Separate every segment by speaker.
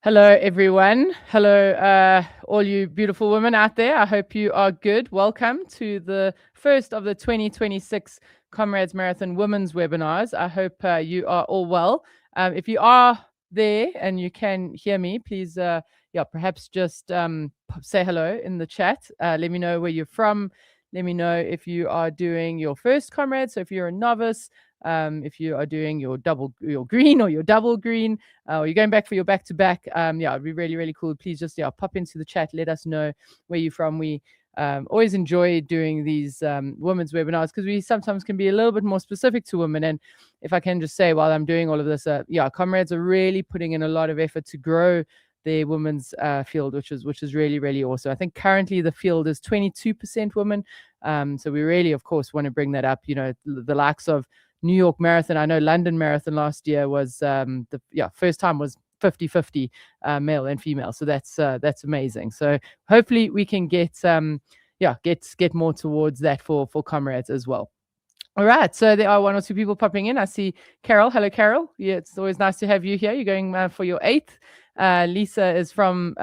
Speaker 1: Hello, everyone. Hello, all you beautiful women out there. I hope you are good. Welcome to the first of the 2026 Comrades Marathon Women's Webinars. I hope you are all well. If you are there and you can hear me, please, perhaps just say hello in the chat. Let me know where you're from. Let me know if you are doing your first Comrade. So if you're a novice, if you are doing your green or your double green, or you're going back for your back-to-back, it'd be really, really cool. Please just pop into the chat. Let us know where you're from. We always enjoy doing these women's webinars because we sometimes can be a little bit more specific to women. And if I can just say, while I'm doing all of this, Comrades are really putting in a lot of effort to grow their women's field, which is really, really awesome. I think currently the field is 22% women. So we really, of course, want to bring that up. The likes of New York Marathon. I know London Marathon last year was first time was 50-50 male and female. So that's amazing. So hopefully we can get more towards that for Comrades as well. All right. So there are one or two people popping in. I see Carol. Hello, Carol. Yeah, it's always nice to have you here. You're going for your 8th. Lisa is from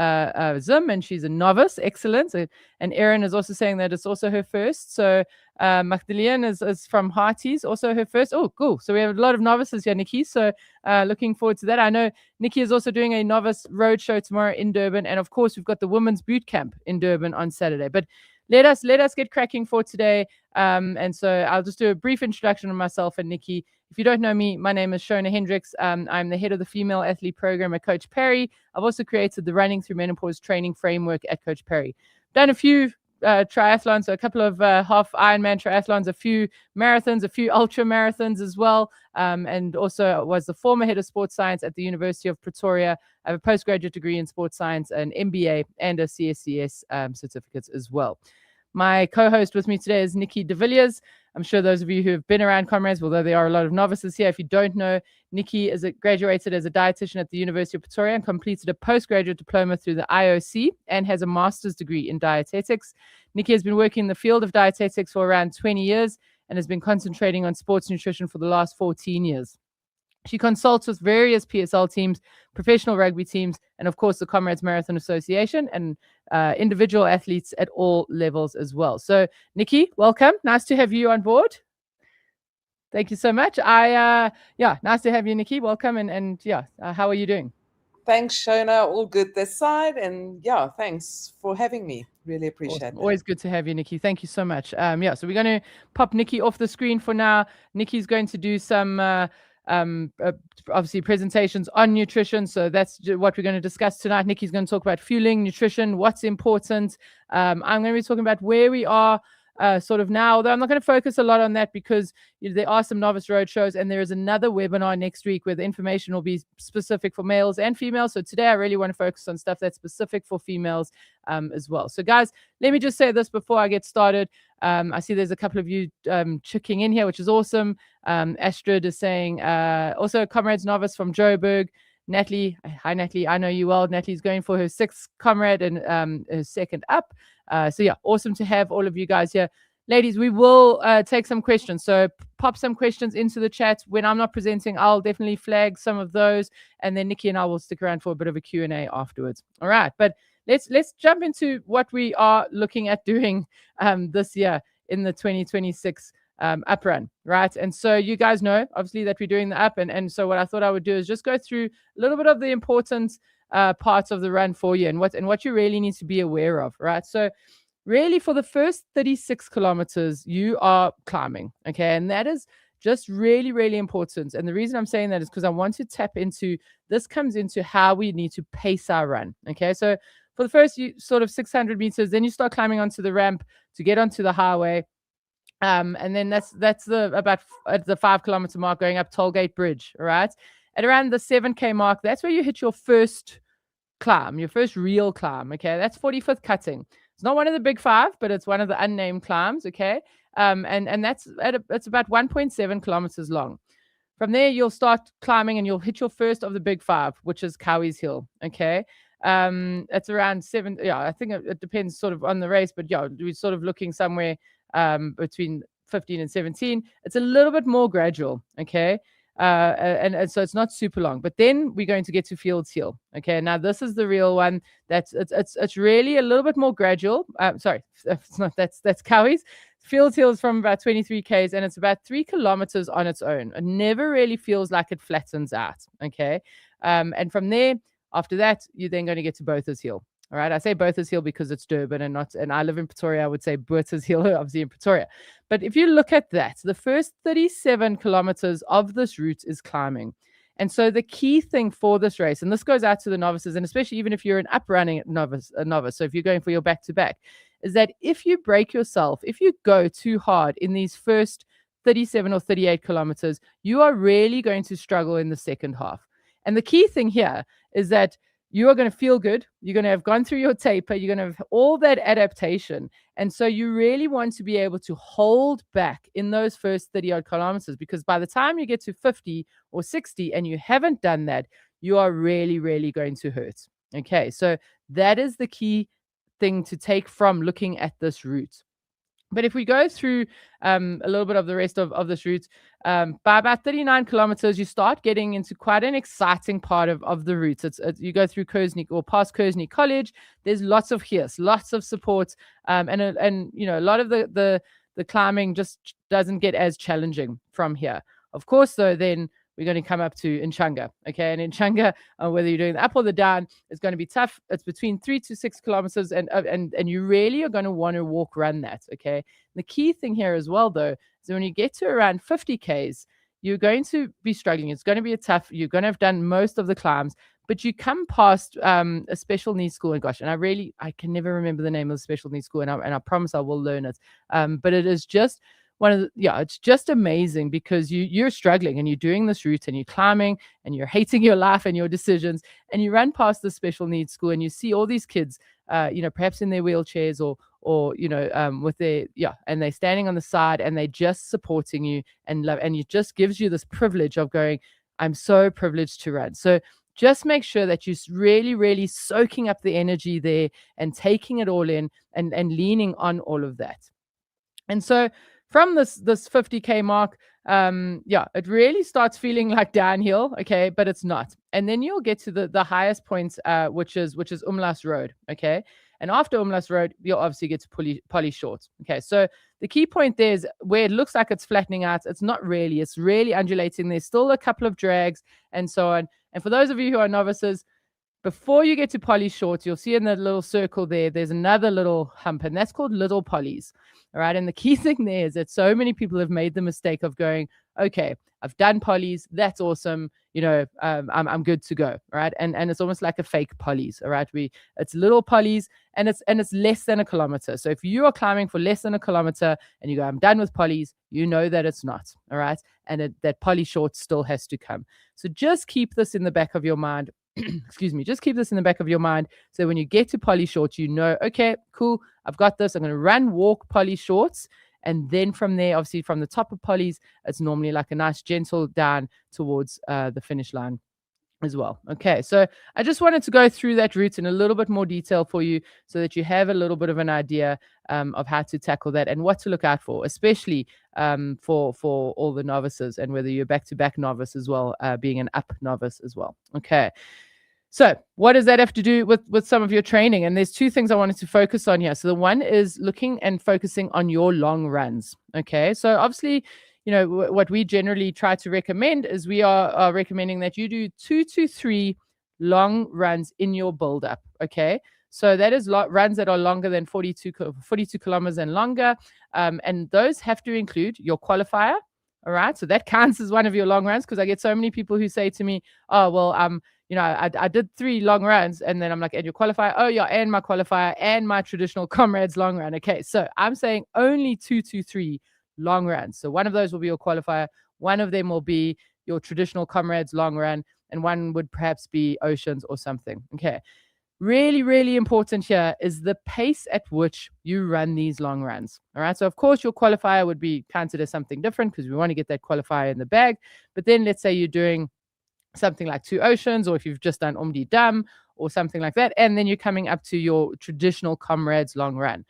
Speaker 1: Zim, and she's a novice. Excellent. And Erin is also saying that it's also her first. So Magdalene is from Hearties, also her first. Oh, cool. So we have a lot of novices here, Nikki. So looking forward to that. I know Nikki is also doing a novice roadshow tomorrow in Durban. And of course, we've got the women's boot camp in Durban on Saturday. But let us get cracking for today. And so I'll just do a brief introduction of myself and Nikki. If you don't know me, my name is Shona Hendricks. I'm the head of the female athlete program at Coach Perry. I've also created the Running Through Menopause training framework at Coach Perry. Done a few triathlons, so a couple of half Ironman triathlons, a few marathons, a few ultra marathons as well. And also was the former head of sports science at the University of Pretoria. I have a postgraduate degree in sports science, an MBA, and a CSCS certificate as well. My co-host with me today is Nikki de Villiers. I'm sure those of you who have been around Comrades, although there are a lot of novices here, if you don't know, Nikki graduated as a dietitian at the University of Pretoria and completed a postgraduate diploma through the IOC and has a master's degree in dietetics. Nikki has been working in the field of dietetics for around 20 years and has been concentrating on sports nutrition for the last 14 years. She consults with various PSL teams, professional rugby teams, and of course the Comrades Marathon Association and individual athletes at all levels as well. So, Nikki, welcome. Nice to have you on board. Thank you so much. Nice to have you, Nikki. Welcome. And how are you doing?
Speaker 2: Thanks, Shona. All good this side. And thanks for having me. Really appreciate it.
Speaker 1: Always good to have you, Nikki. Thank you so much. So we're going to pop Nikki off the screen for now. Nikki's going to do some obviously presentations on nutrition. So that's what we're going to discuss tonight. Nikki's going to talk about fueling, nutrition, what's important. I'm going to be talking about where we are sort of now, although I'm not going to focus a lot on that because there are some novice road shows and there is another webinar next week where the information will be specific for males and females. So today I really want to focus on stuff that's specific for females as well. So guys, let me just say this before I get started. I see there's a couple of you checking in here, which is awesome. Astrid is saying, also Comrades novice from Joburg. Natalie, hi Natalie, I know you well. Natalie's going for her 6th Comrade and her 2nd up. Awesome to have all of you guys here. Ladies, we will take some questions. So pop some questions into the chat. When I'm not presenting, I'll definitely flag some of those. And then Nikki and I will stick around for a bit of a Q&A afterwards. All right. But let's jump into what we are looking at doing this year in the 2026 up run, right? And so you guys know, obviously, that we're doing the up. And so what I thought I would do is just go through a little bit of the important parts of the run for you and what you really need to be aware of, right? So really for the first 36 kilometers, you are climbing, okay? And that is just really, really important. And the reason I'm saying that is because I want to tap into, this comes into how we need to pace our run, okay? So for the first sort of 600 meters, then you start climbing onto the ramp to get onto the highway. And then that's about at the 5 kilometer mark going up Tollgate Bridge, all right? At around the 7K mark, that's where you hit your first climb, your first real climb, okay? That's 45th cutting. It's not one of the big 5, but it's one of the unnamed climbs, okay? And that's it's about 1.7 kilometers long. From there, you'll start climbing and you'll hit your first of the big 5, which is Cowie's Hill, okay? It's around 7. I think it depends sort of on the race, but we're sort of looking somewhere between 15 and 17. It's a little bit more gradual, okay? And so it's not super long. But then we're going to get to Fields Hill. Okay, now this is the real one. It's really a little bit more gradual. Sorry, it's not. That's Cowie's. Fields Hill is from about 23 k's, and it's about 3 kilometers on its own. It never really feels like it flattens out. Okay, and from there, after that, you're then going to get to Botha's Hill. All right, I say Botha's Hill because it's Durban and I live in Pretoria. I would say Botha's Hill, obviously in Pretoria. But if you look at that, the first 37 kilometers of this route is climbing. And so the key thing for this race, and this goes out to the novices, and especially even if you're an up-running novice, so if you're going for your back-to-back, is that if you break yourself, if you go too hard in these first 37 or 38 kilometers, you are really going to struggle in the second half. And the key thing here is that you are going to feel good. You're going to have gone through your taper. You're going to have all that adaptation. And so you really want to be able to hold back in those first 30 odd kilometers, because by the time you get to 50 or 60 and you haven't done that, you are really, really going to hurt. Okay, so that is the key thing to take from looking at this route. But if we go through a little bit of the rest of this route, by about 39 kilometers, you start getting into quite an exciting part of the route. You go through Kersney or past Kersney College. There's lots of hills, lots of support, and a lot of the climbing just doesn't get as challenging from here. Of course, though, then we're going to come up to Inchanga. Okay, and Inchanga, whether you're doing the up or the down, it's going to be tough. It's between 3 to 6 kilometers, and you really are going to want to run that. Okay, the key thing here as well, though, is when you get to around 50 k's, you're going to be struggling. It's going to be you're going to have done most of the climbs, but you come past a special needs school, and gosh, and I can never remember the name of the special needs school, and I promise I will learn it. But it is just it's just amazing, because you're struggling and you're doing this route and you're climbing and you're hating your life and your decisions, and you run past the special needs school and you see all these kids, perhaps in their wheelchairs or with their and they're standing on the side and they're just supporting you and it just gives you this privilege of going, I'm so privileged to run. So just make sure that you're really, really soaking up the energy there and taking it all in and leaning on all of that. And so from this 50k mark, it really starts feeling like downhill, okay, but it's not. And then you'll get to the highest point, which is Umlas Road, okay. And after Umlas Road, you'll obviously get to Polly Short, okay. So the key point there is where it looks like it's flattening out, it's not really. It's really undulating. There's still a couple of drags and so on. And for those of you who are novices, before you get to Polly Short, you'll see in the little circle there's another little hump, and that's called Little Polly's. All right. And the key thing there is that so many people have made the mistake of going, okay, I've done Polly's. That's awesome. I'm good to go. Right. And it's almost like a fake Polly's. All right. It's Little Polly's, and it's less than a kilometer. So if you are climbing for less than a kilometer and you go, I'm done with Polly's, you know that it's not. All right. And that Polly Short still has to come. So just keep this in the back of your mind. Excuse me, just keep this in the back of your mind. So when you get to Polly Shorts, you know, okay, cool, I've got this. I'm going to walk Polly Shorts. And then from there, obviously from the top of Polly's, it's normally like a nice gentle down towards the finish line as well. Okay, so I just wanted to go through that route in a little bit more detail for you so that you have a little bit of an idea of how to tackle that and what to look out for, especially for all the novices, and whether you're back-to-back novice as well, being an up novice as well. Okay, so what does that have to do with some of your training? And there's two things I wanted to focus on here. So the one is looking and focusing on your long runs. Okay, so obviously, what we generally try to recommend is we are recommending that you do 2 to 3 long runs in your build up. Okay, so that is runs that are longer than 42 kilometers and longer, and those have to include your qualifier. All right, so that counts as one of your long runs, because I get so many people who say to me, oh well, I did 3 long runs, and then I'm like, and your qualifier? Oh yeah, and my qualifier and my traditional Comrades long run. Okay, so I'm saying only 2 to 3 long runs. So one of those will be your qualifier, one of them will be your traditional Comrades long run, and one would perhaps be Oceans or something. Okay, really, really important here is the pace at which you run these long runs. All right, so of course your qualifier would be counted as something different, because we want to get that qualifier in the bag. But then let's say you're doing something like 2 Oceans, or if you've just done Umdi Dam or something like that, and then you're coming up to your traditional Comrades long run.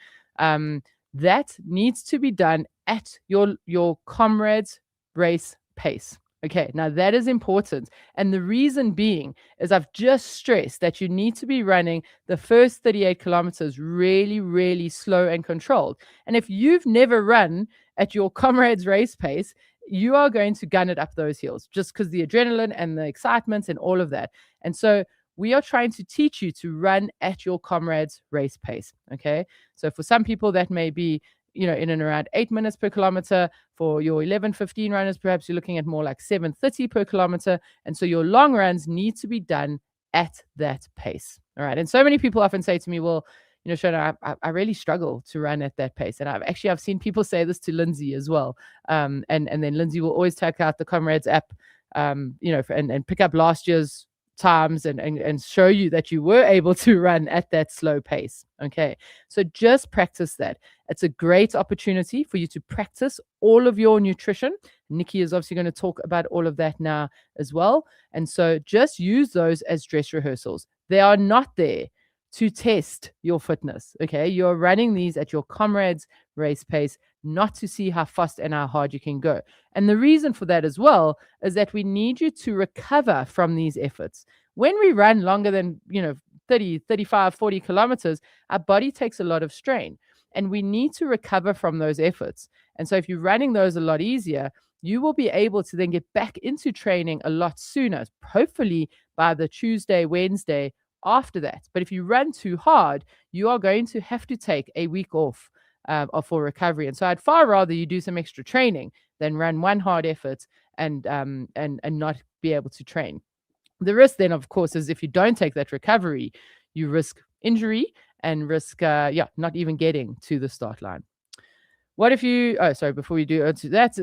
Speaker 1: That needs to be done at your Comrades race pace. Okay, now that is important. And the reason being is I've just stressed that you need to be running the first 38 kilometers really, really slow and controlled. And if you've never run at your comrades race pace, you are going to gun it up those hills just because the adrenaline and the excitement and all of that. And so we are trying to teach you to run at your comrades race pace. Okay. So for some people, that may be in and around 8 minutes per kilometer. For your 11:15 runners, perhaps you're looking at more like 7:30 per kilometer. And so your long runs need to be done at that pace. All right. And so many people often say to me, well, Shona, I really struggle to run at that pace. And I've seen people say this to Lindsay as well. And then Lindsay will always take out the Comrades app, and pick up last year's times and show you that you were able to run at that slow pace. Okay. So just practice that. It's a great opportunity for you to practice all of your nutrition. Nikki is obviously going to talk about all of that now as well. And so just use those as dress rehearsals. They are not there to test your fitness. Okay. You're running these at your comrades race pace, not to see how fast and how hard you can go. And the reason for that as well is that we need you to recover from these efforts. When we run longer than, 30, 35, 40 kilometers, our body takes a lot of strain and we need to recover from those efforts. And so if you're running those a lot easier, you will be able to then get back into training a lot sooner, hopefully by the Tuesday, Wednesday after that. But if you run too hard, you are going to have to take a week off for recovery. And so I'd far rather you do some extra training than run one hard effort and not be able to train. The risk then, of course, is if you don't take that recovery, you risk injury and risk not even getting to the start line. What if you, before we do that,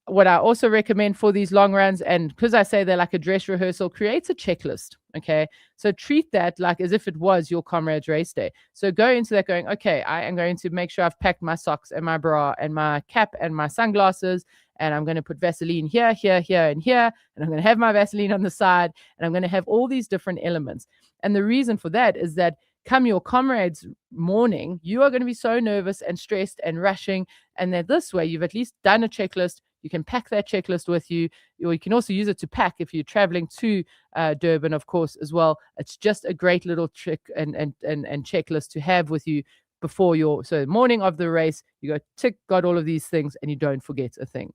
Speaker 1: what I also recommend for these long runs, and because I say they're like a dress rehearsal, create a checklist. Okay. So treat that like as if it was your comrades race day. So go into that going, okay, I am going to make sure I've packed my socks and my bra and my cap and my sunglasses. And I'm going to put Vaseline here, here, here, and here. And I'm going to have my Vaseline on the side. And I'm going to have all these different elements. And the reason for that is that come your comrades morning, you are going to be so nervous and stressed and rushing. And that this way, you've at least done a checklist. You can pack that checklist with you, or you can also use it to pack if you're traveling to Durban, of course, as well. It's just a great little trick and checklist to have with you before so morning of the race, you go tick, got all of these things, and you don't forget a thing.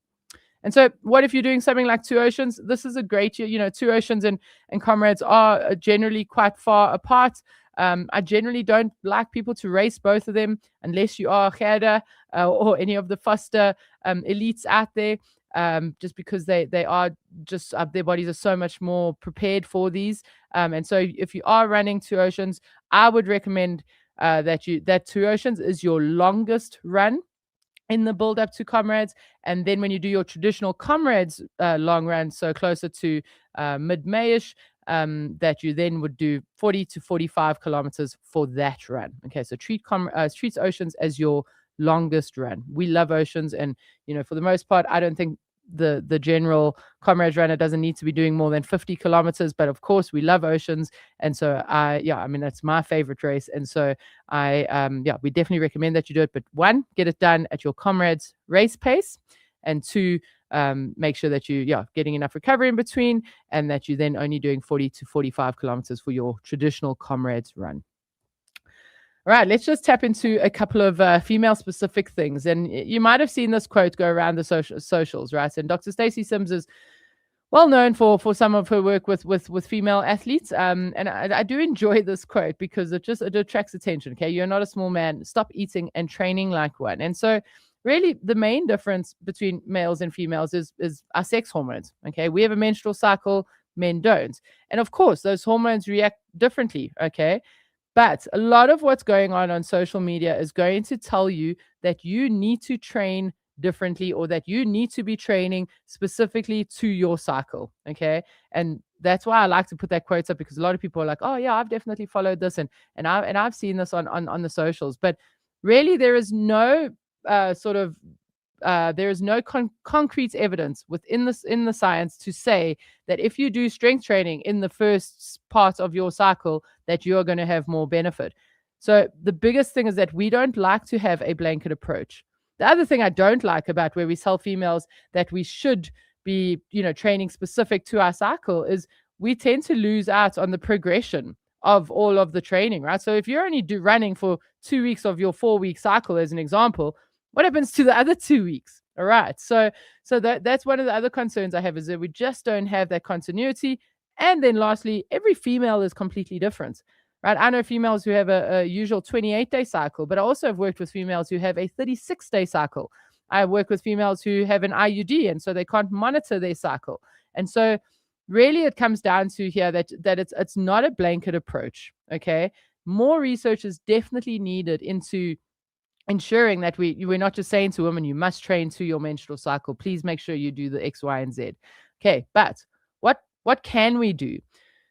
Speaker 1: And so what if you're doing something like Two Oceans? This is a great, Two Oceans and Comrades are generally quite far apart. I generally don't like people to race both of them unless you are Gerda or any of the faster elites out there, just because they are just their bodies are so much more prepared for these. And so if you are running Two Oceans, I would recommend that Two Oceans is your longest run in the build up to Comrades. And then when you do your traditional Comrades long run, so closer to mid-Mayish, that you then would do 40 to 45 kilometers for that run. Okay, so treat Oceans as your longest run. We love Oceans, and for the most part, I don't think the general Comrades runner doesn't need to be doing more than 50 kilometers, but of course we love Oceans. And so that's my favorite race. And so we definitely recommend that you do it. But one, get it done at your Comrades race pace, and two, make sure that you getting enough recovery in between, and that you're then only doing 40 to 45 kilometers for your traditional Comrades run. All right, let's just tap into a couple of female-specific things. And you might have seen this quote go around the socials, right? And Dr. Stacey Sims is well known for some of her work with female athletes. And I do enjoy this quote because it attracts attention. Okay, you're not a small man. Stop eating and training like one. And so really the main difference between males and females is our sex hormones. Okay, we have a menstrual cycle, men don't. And of course, those hormones react differently. Okay. But a lot of what's going on social media is going to tell you that you need to train differently, or that you need to be training specifically to your cycle. Okay. And that's why I like to put that quote up, because a lot of people are like, oh yeah, I've definitely followed this and I've seen this on the socials. But really there is no there is no concrete evidence in the science to say that if you do strength training in the first part of your cycle, that you are going to have more benefit. So the biggest thing is that we don't like to have a blanket approach. The other thing I don't like about where we tell females that we should be, training specific to our cycle, is we tend to lose out on the progression of all of the training, right? So if you're only running for 2 weeks of your 4-week cycle, as an example, what happens to the other 2 weeks? All right. So that's one of the other concerns I have, is that we just don't have that continuity. And then lastly, every female is completely different, right? I know females who have a usual 28-day cycle, but I also have worked with females who have a 36-day cycle. I work with females who have an IUD, and so they can't monitor their cycle. And so really it comes down to here that it's not a blanket approach. Okay. More research is definitely needed into ensuring that we're not just saying to women, you must train to your menstrual cycle. Please make sure you do the X, Y, and Z. Okay, but what can we do?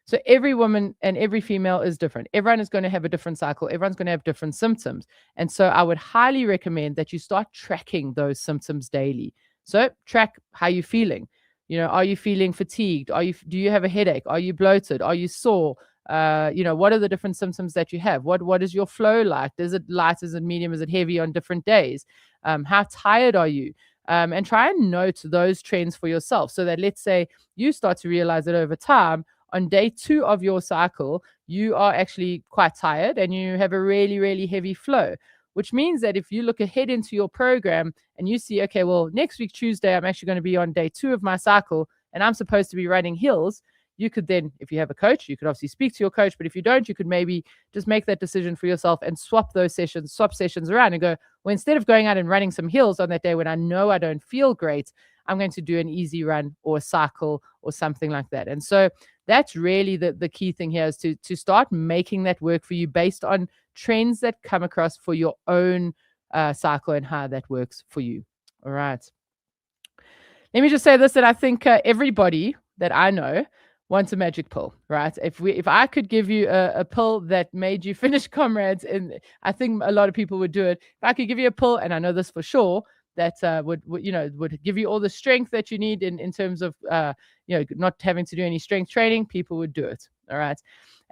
Speaker 1: So every woman and every female is different. Everyone is going to have a different cycle. Everyone's going to have different symptoms. And so I would highly recommend that you start tracking those symptoms daily. So track how you're feeling. Are you feeling fatigued? Do you have a headache? Are you bloated? Are you sore? What are the different symptoms that you have? What is your flow like? Is it light? Is it medium? Is it heavy on different days? How tired are you? And try and note those trends for yourself, so that, let's say, you start to realize that over time, on day 2 of your cycle, you are actually quite tired and you have a really, really heavy flow, which means that if you look ahead into your program and you see, okay, well, next week, Tuesday, I'm actually going to be on day 2 of my cycle and I'm supposed to be running hills. You could then, if you have a coach, you could obviously speak to your coach, but if you don't, you could maybe just make that decision for yourself and swap sessions around and go, well, instead of going out and running some hills on that day when I know I don't feel great, I'm going to do an easy run or a cycle or something like that. And so that's really the key thing here, is to start making that work for you based on trends that come across for your own cycle and how that works for you. All right. Let me just say this, that I think everybody that I know wants a magic pill, right? If I could give you a pill that made you finish Comrades, and I think a lot of people would do it. If I could give you a pill, and I know this for sure, that would give you all the strength that you need in terms of not having to do any strength training, people would do it. All right.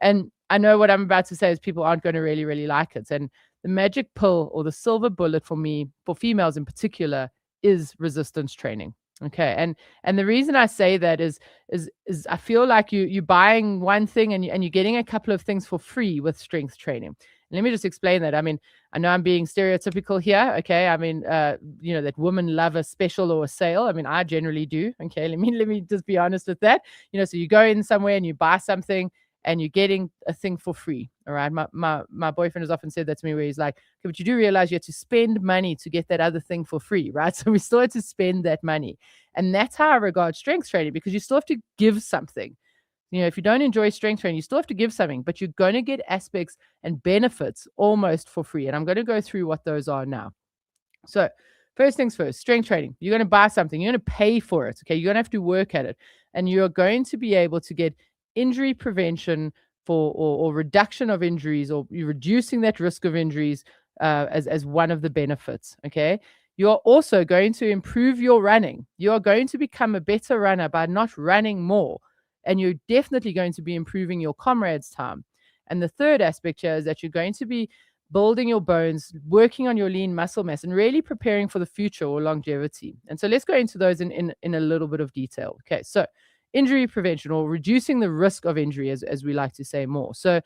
Speaker 1: And I know what I'm about to say is people aren't going to really, really like it. And the magic pill, or the silver bullet for me, for females in particular, is resistance training. Okay. And the reason I say that is I feel like you're buying one thing and you're getting a couple of things for free with strength training. And let me just explain that. I mean, I know I'm being stereotypical here. Okay. I mean, that women love a special or a sale. I mean, I generally do. Okay. Let me just be honest with that. So you go in somewhere and you buy something and you're getting a thing for free. All right. My boyfriend has often said that to me, where he's like, okay, but you do realize you have to spend money to get that other thing for free, right? So we still have to spend that money. And that's how I regard strength training, because you still have to give something. If you don't enjoy strength training, you still have to give something, but you're going to get aspects and benefits almost for free. And I'm going to go through what those are now. So first things first, strength training. You're going to buy something. You're going to pay for it. Okay. You're going to have to work at it. And you're going to be able to get injury prevention or reduction of injuries, or you're reducing that risk of injuries as one of the benefits. Okay. You're also going to improve your running. You're going to become a better runner by not running more. And you're definitely going to be improving your Comrades time. And the third aspect here is that you're going to be building your bones, working on your lean muscle mass, and really preparing for the future or longevity. And so let's go into those in a little bit of detail. Okay, so injury prevention, or reducing the risk of injury, as we like to say more. So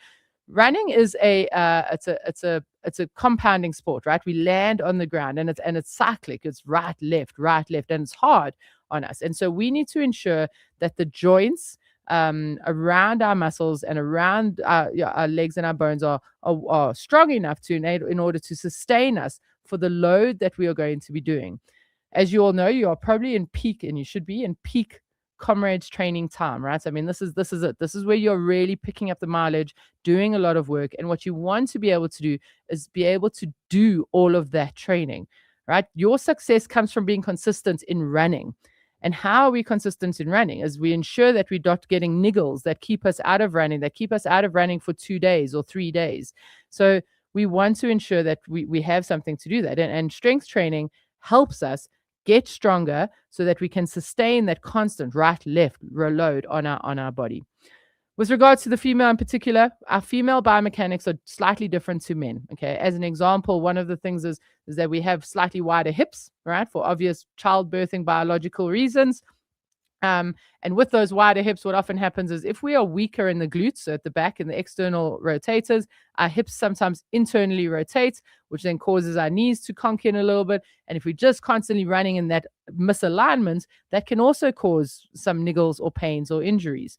Speaker 1: running is it's a compounding sport, right? We land on the ground and it's cyclic. It's right, left, and it's hard on us. And so we need to ensure that the joints around our muscles and around our legs and our bones are strong enough in order to sustain us for the load that we are going to be doing. As you all know, you are probably in peak, and you should be in peak Comrades training time, right? I mean, this is it. This is where you're really picking up the mileage, doing a lot of work. And what you want to be able to do is be able to do all of that training, right? Your success comes from being consistent in running. And how are we consistent in running? As we ensure that we're not getting niggles that keep us out of running for 2 days or 3 days. So we want to ensure that we have something to do that. And strength training helps us get stronger so that we can sustain that constant right-left load on our body. With regards to the female in particular, our female biomechanics are slightly different to men. Okay, as an example, one of the things is that we have slightly wider hips, right, for obvious childbirthing biological reasons. And with those wider hips, what often happens is if we are weaker in the glutes, so at the back in the external rotators, our hips sometimes internally rotate, which then causes our knees to conk in a little bit. And if we're just constantly running in that misalignment, that can also cause some niggles or pains or injuries.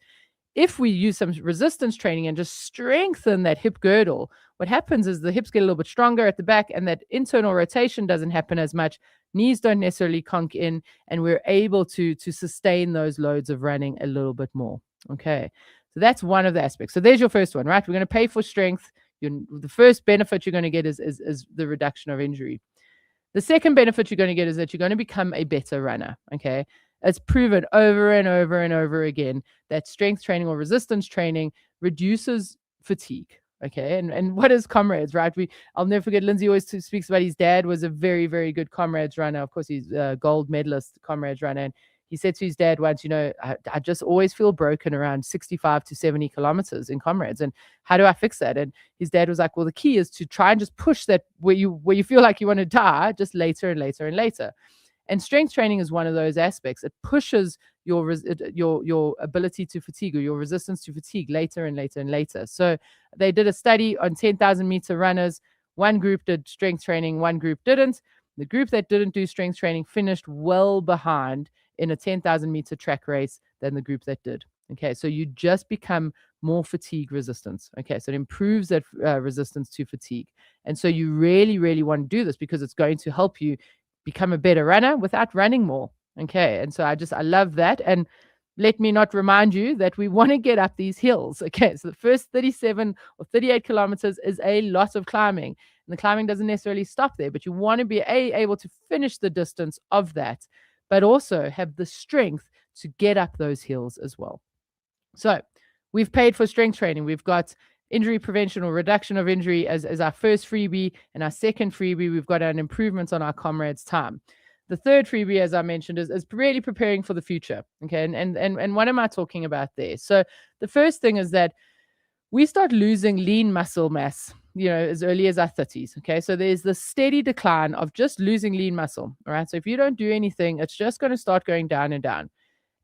Speaker 1: If we use some resistance training and just strengthen that hip girdle, what happens is the hips get a little bit stronger at the back and that internal rotation doesn't happen as much. Knees don't necessarily conk in, and we're able to sustain those loads of running a little bit more. Okay. So that's one of the aspects. So there's your first one, right? We're going to pay for strength. The first benefit you're going to get is the reduction of injury. The second benefit you're going to get is that you're going to become a better runner. Okay. It's proven over and over and over again that strength training or resistance training reduces fatigue. Okay. And what is Comrades, right? I'll never forget, Lindsay always speaks about his dad was a very, very good Comrades runner. Of course, he's a gold medalist Comrades runner. And he said to his dad once, I just always feel broken around 65 to 70 kilometers in Comrades. And how do I fix that? And his dad was like, well, the key is to try and just push that where you feel like you want to die, just later and later and later. And strength training is one of those aspects. It pushes your ability to fatigue or your resistance to fatigue later and later and later. So they did a study on 10,000 meter runners. One group did strength training, one group didn't. The group that didn't do strength training finished well behind in a 10,000 meter track race than the group that did. Okay, so you just become more fatigue resistance. Okay, so it improves that resistance to fatigue. And so you really, really want to do this because it's going to help you become a better runner without running more. Okay. And so I love that. And let me not remind you that we want to get up these hills. Okay. So the first 37 or 38 kilometers is a lot of climbing. And the climbing doesn't necessarily stop there, but you want to be able to finish the distance of that, but also have the strength to get up those hills as well. So we've paid for strength training. We've got injury prevention or reduction of injury as our first freebie. And our second freebie, we've got an improvement on our Comrades time. The third freebie, as I mentioned, is really preparing for the future. Okay. And what am I talking about there? So the first thing is that we start losing lean muscle mass, as early as our 30s. Okay. So there's the steady decline of just losing lean muscle. All right. So if you don't do anything, it's just going to start going down and down.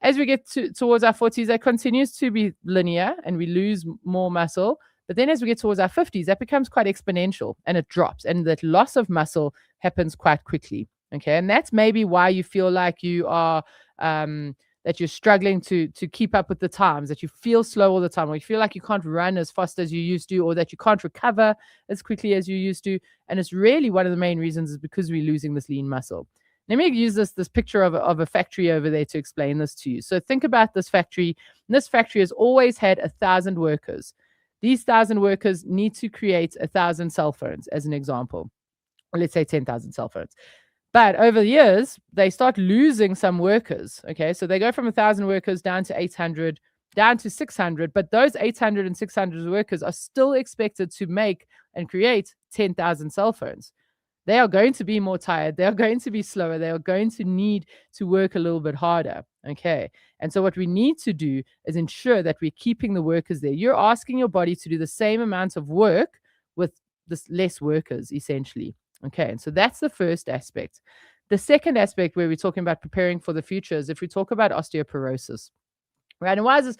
Speaker 1: As we get towards our 40s, that continues to be linear and we lose more muscle. But then as we get towards our 50s, that becomes quite exponential and it drops. And that loss of muscle happens quite quickly. Okay. And that's maybe why you feel like you are, that you're struggling to keep up with the times, that you feel slow all the time, or you feel like you can't run as fast as you used to, or that you can't recover as quickly as you used to. And it's really one of the main reasons is because we're losing this lean muscle. Let me use this picture of a factory over there to explain this to you. So think about this factory. This factory has always had 1,000 workers. These 1,000 workers need to create 1,000 cell phones, as an example. Or let's say 10,000 cell phones. But over the years, they start losing some workers. Okay, so they go from 1,000 workers down to 800, down to 600. But those 800 and 600 workers are still expected to make and create 10,000 cell phones. They are going to be more tired. They are going to be slower. They are going to need to work a little bit harder. Okay. And so what we need to do is ensure that we're keeping the workers there. You're asking your body to do the same amount of work with this less workers, essentially. Okay. And so that's the first aspect. The second aspect where we're talking about preparing for the future is if we talk about osteoporosis, right? And why is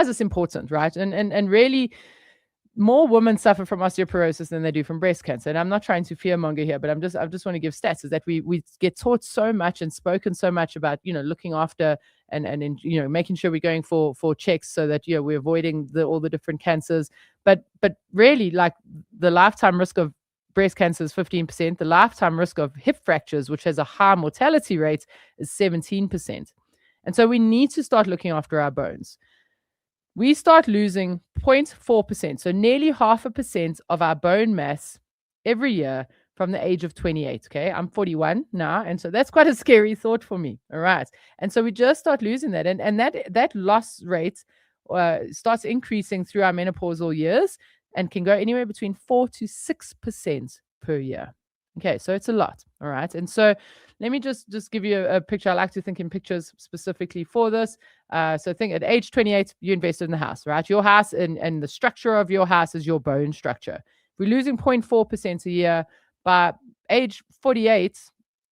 Speaker 1: this important, right? And really, more women suffer from osteoporosis than they do from breast cancer. And I'm not trying to fearmonger here, but I just want to give stats is that we get taught so much and spoken so much about, looking after and making sure we're going for checks so that, we're avoiding all the different cancers. But really, like, the lifetime risk of breast cancer is 15%. The lifetime risk of hip fractures, which has a high mortality rate, is 17%. And so we need to start looking after our bones. We start losing 0.4%, so nearly 0.5% of our bone mass every year from the age of 28. Okay, I'm 41 now, and so that's quite a scary thought for me. All right, and so we just start losing that, and that loss rate starts increasing through our menopausal years and can go anywhere between 4 to 6% per year. Okay, so it's a lot. All right, and so let me just give you a picture. I like to think in pictures specifically for this. So think at age 28, you invested in the house, right? Your house and the structure of your house is your bone structure. If we're losing 0.4% a year, by age 48,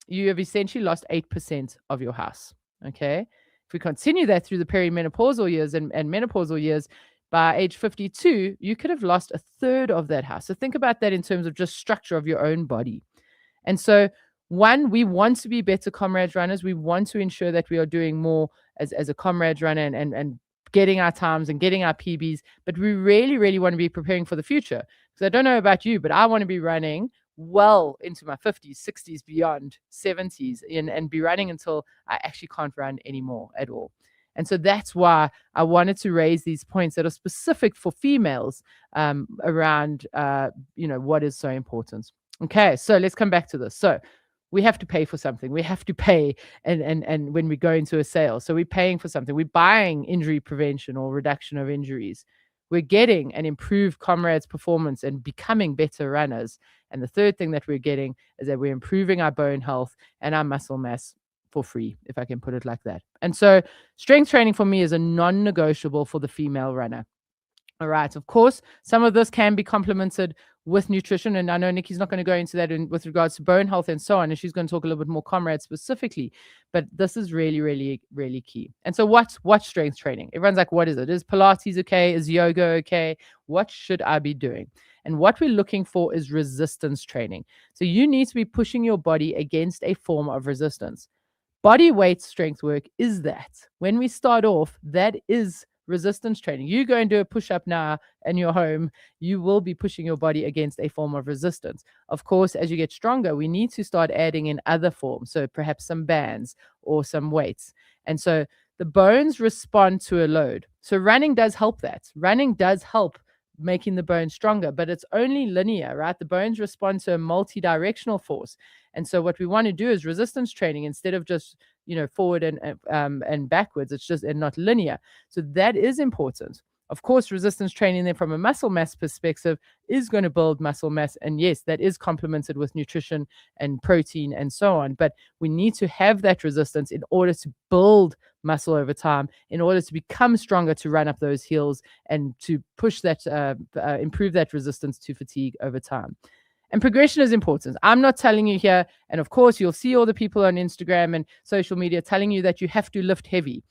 Speaker 1: you have essentially lost 8% of your house. Okay. If we continue that through the perimenopausal years and menopausal years, by age 52, you could have lost a third of that house. So think about that in terms of just structure of your own body. And so, one, we want to be better comrades runners. We want to ensure that we are doing more as a comrades runner and getting our times and getting our PBs. But we really, really want to be preparing for the future. Because I don't know about you, but I want to be running well into my 50s, 60s, beyond 70s, and be running until I actually can't run anymore at all. And so that's why I wanted to raise these points that are specific for females around, what is so important. Okay, so let's come back to this. So we have to pay for something. We have to pay, and when we go into a sale, so we're paying for something. We're buying injury prevention or reduction of injuries. We're getting an improved comrades performance and becoming better runners. And the third thing that we're getting is that we're improving our bone health and our muscle mass for free, if I can put it like that. And so strength training for me is a non-negotiable for the female runner. All right. Of course, some of this can be complemented with nutrition. And I know Nikki's not going to go into that with regards to bone health and so on. And she's going to talk a little bit more comrades specifically. But this is really, really, really key. And so what's strength training? Everyone's like, what is it? Is Pilates okay? Is yoga okay? What should I be doing? And what we're looking for is resistance training. So you need to be pushing your body against a form of resistance. Body weight strength work is that. When we start off, that is resistance training. You go and do a push-up now in your home, you will be pushing your body against a form of resistance. Of course, as you get stronger, we need to start adding in other forms. So perhaps some bands or some weights. And so the bones respond to a load. So running does help that. Running does help making the bones stronger, but it's only linear, right? The bones respond to a multi-directional force. And so what we want to do is resistance training instead of just, forward and backwards. It's just and not linear. So that is important. Of course, resistance training then from a muscle mass perspective is going to build muscle mass. And yes, that is complemented with nutrition and protein and so on. But we need to have that resistance in order to build muscle over time, in order to become stronger, to run up those hills and to push that, improve that resistance to fatigue over time. And progression is important. I'm not telling you here, and of course, you'll see all the people on Instagram and social media telling you that you have to lift heavy.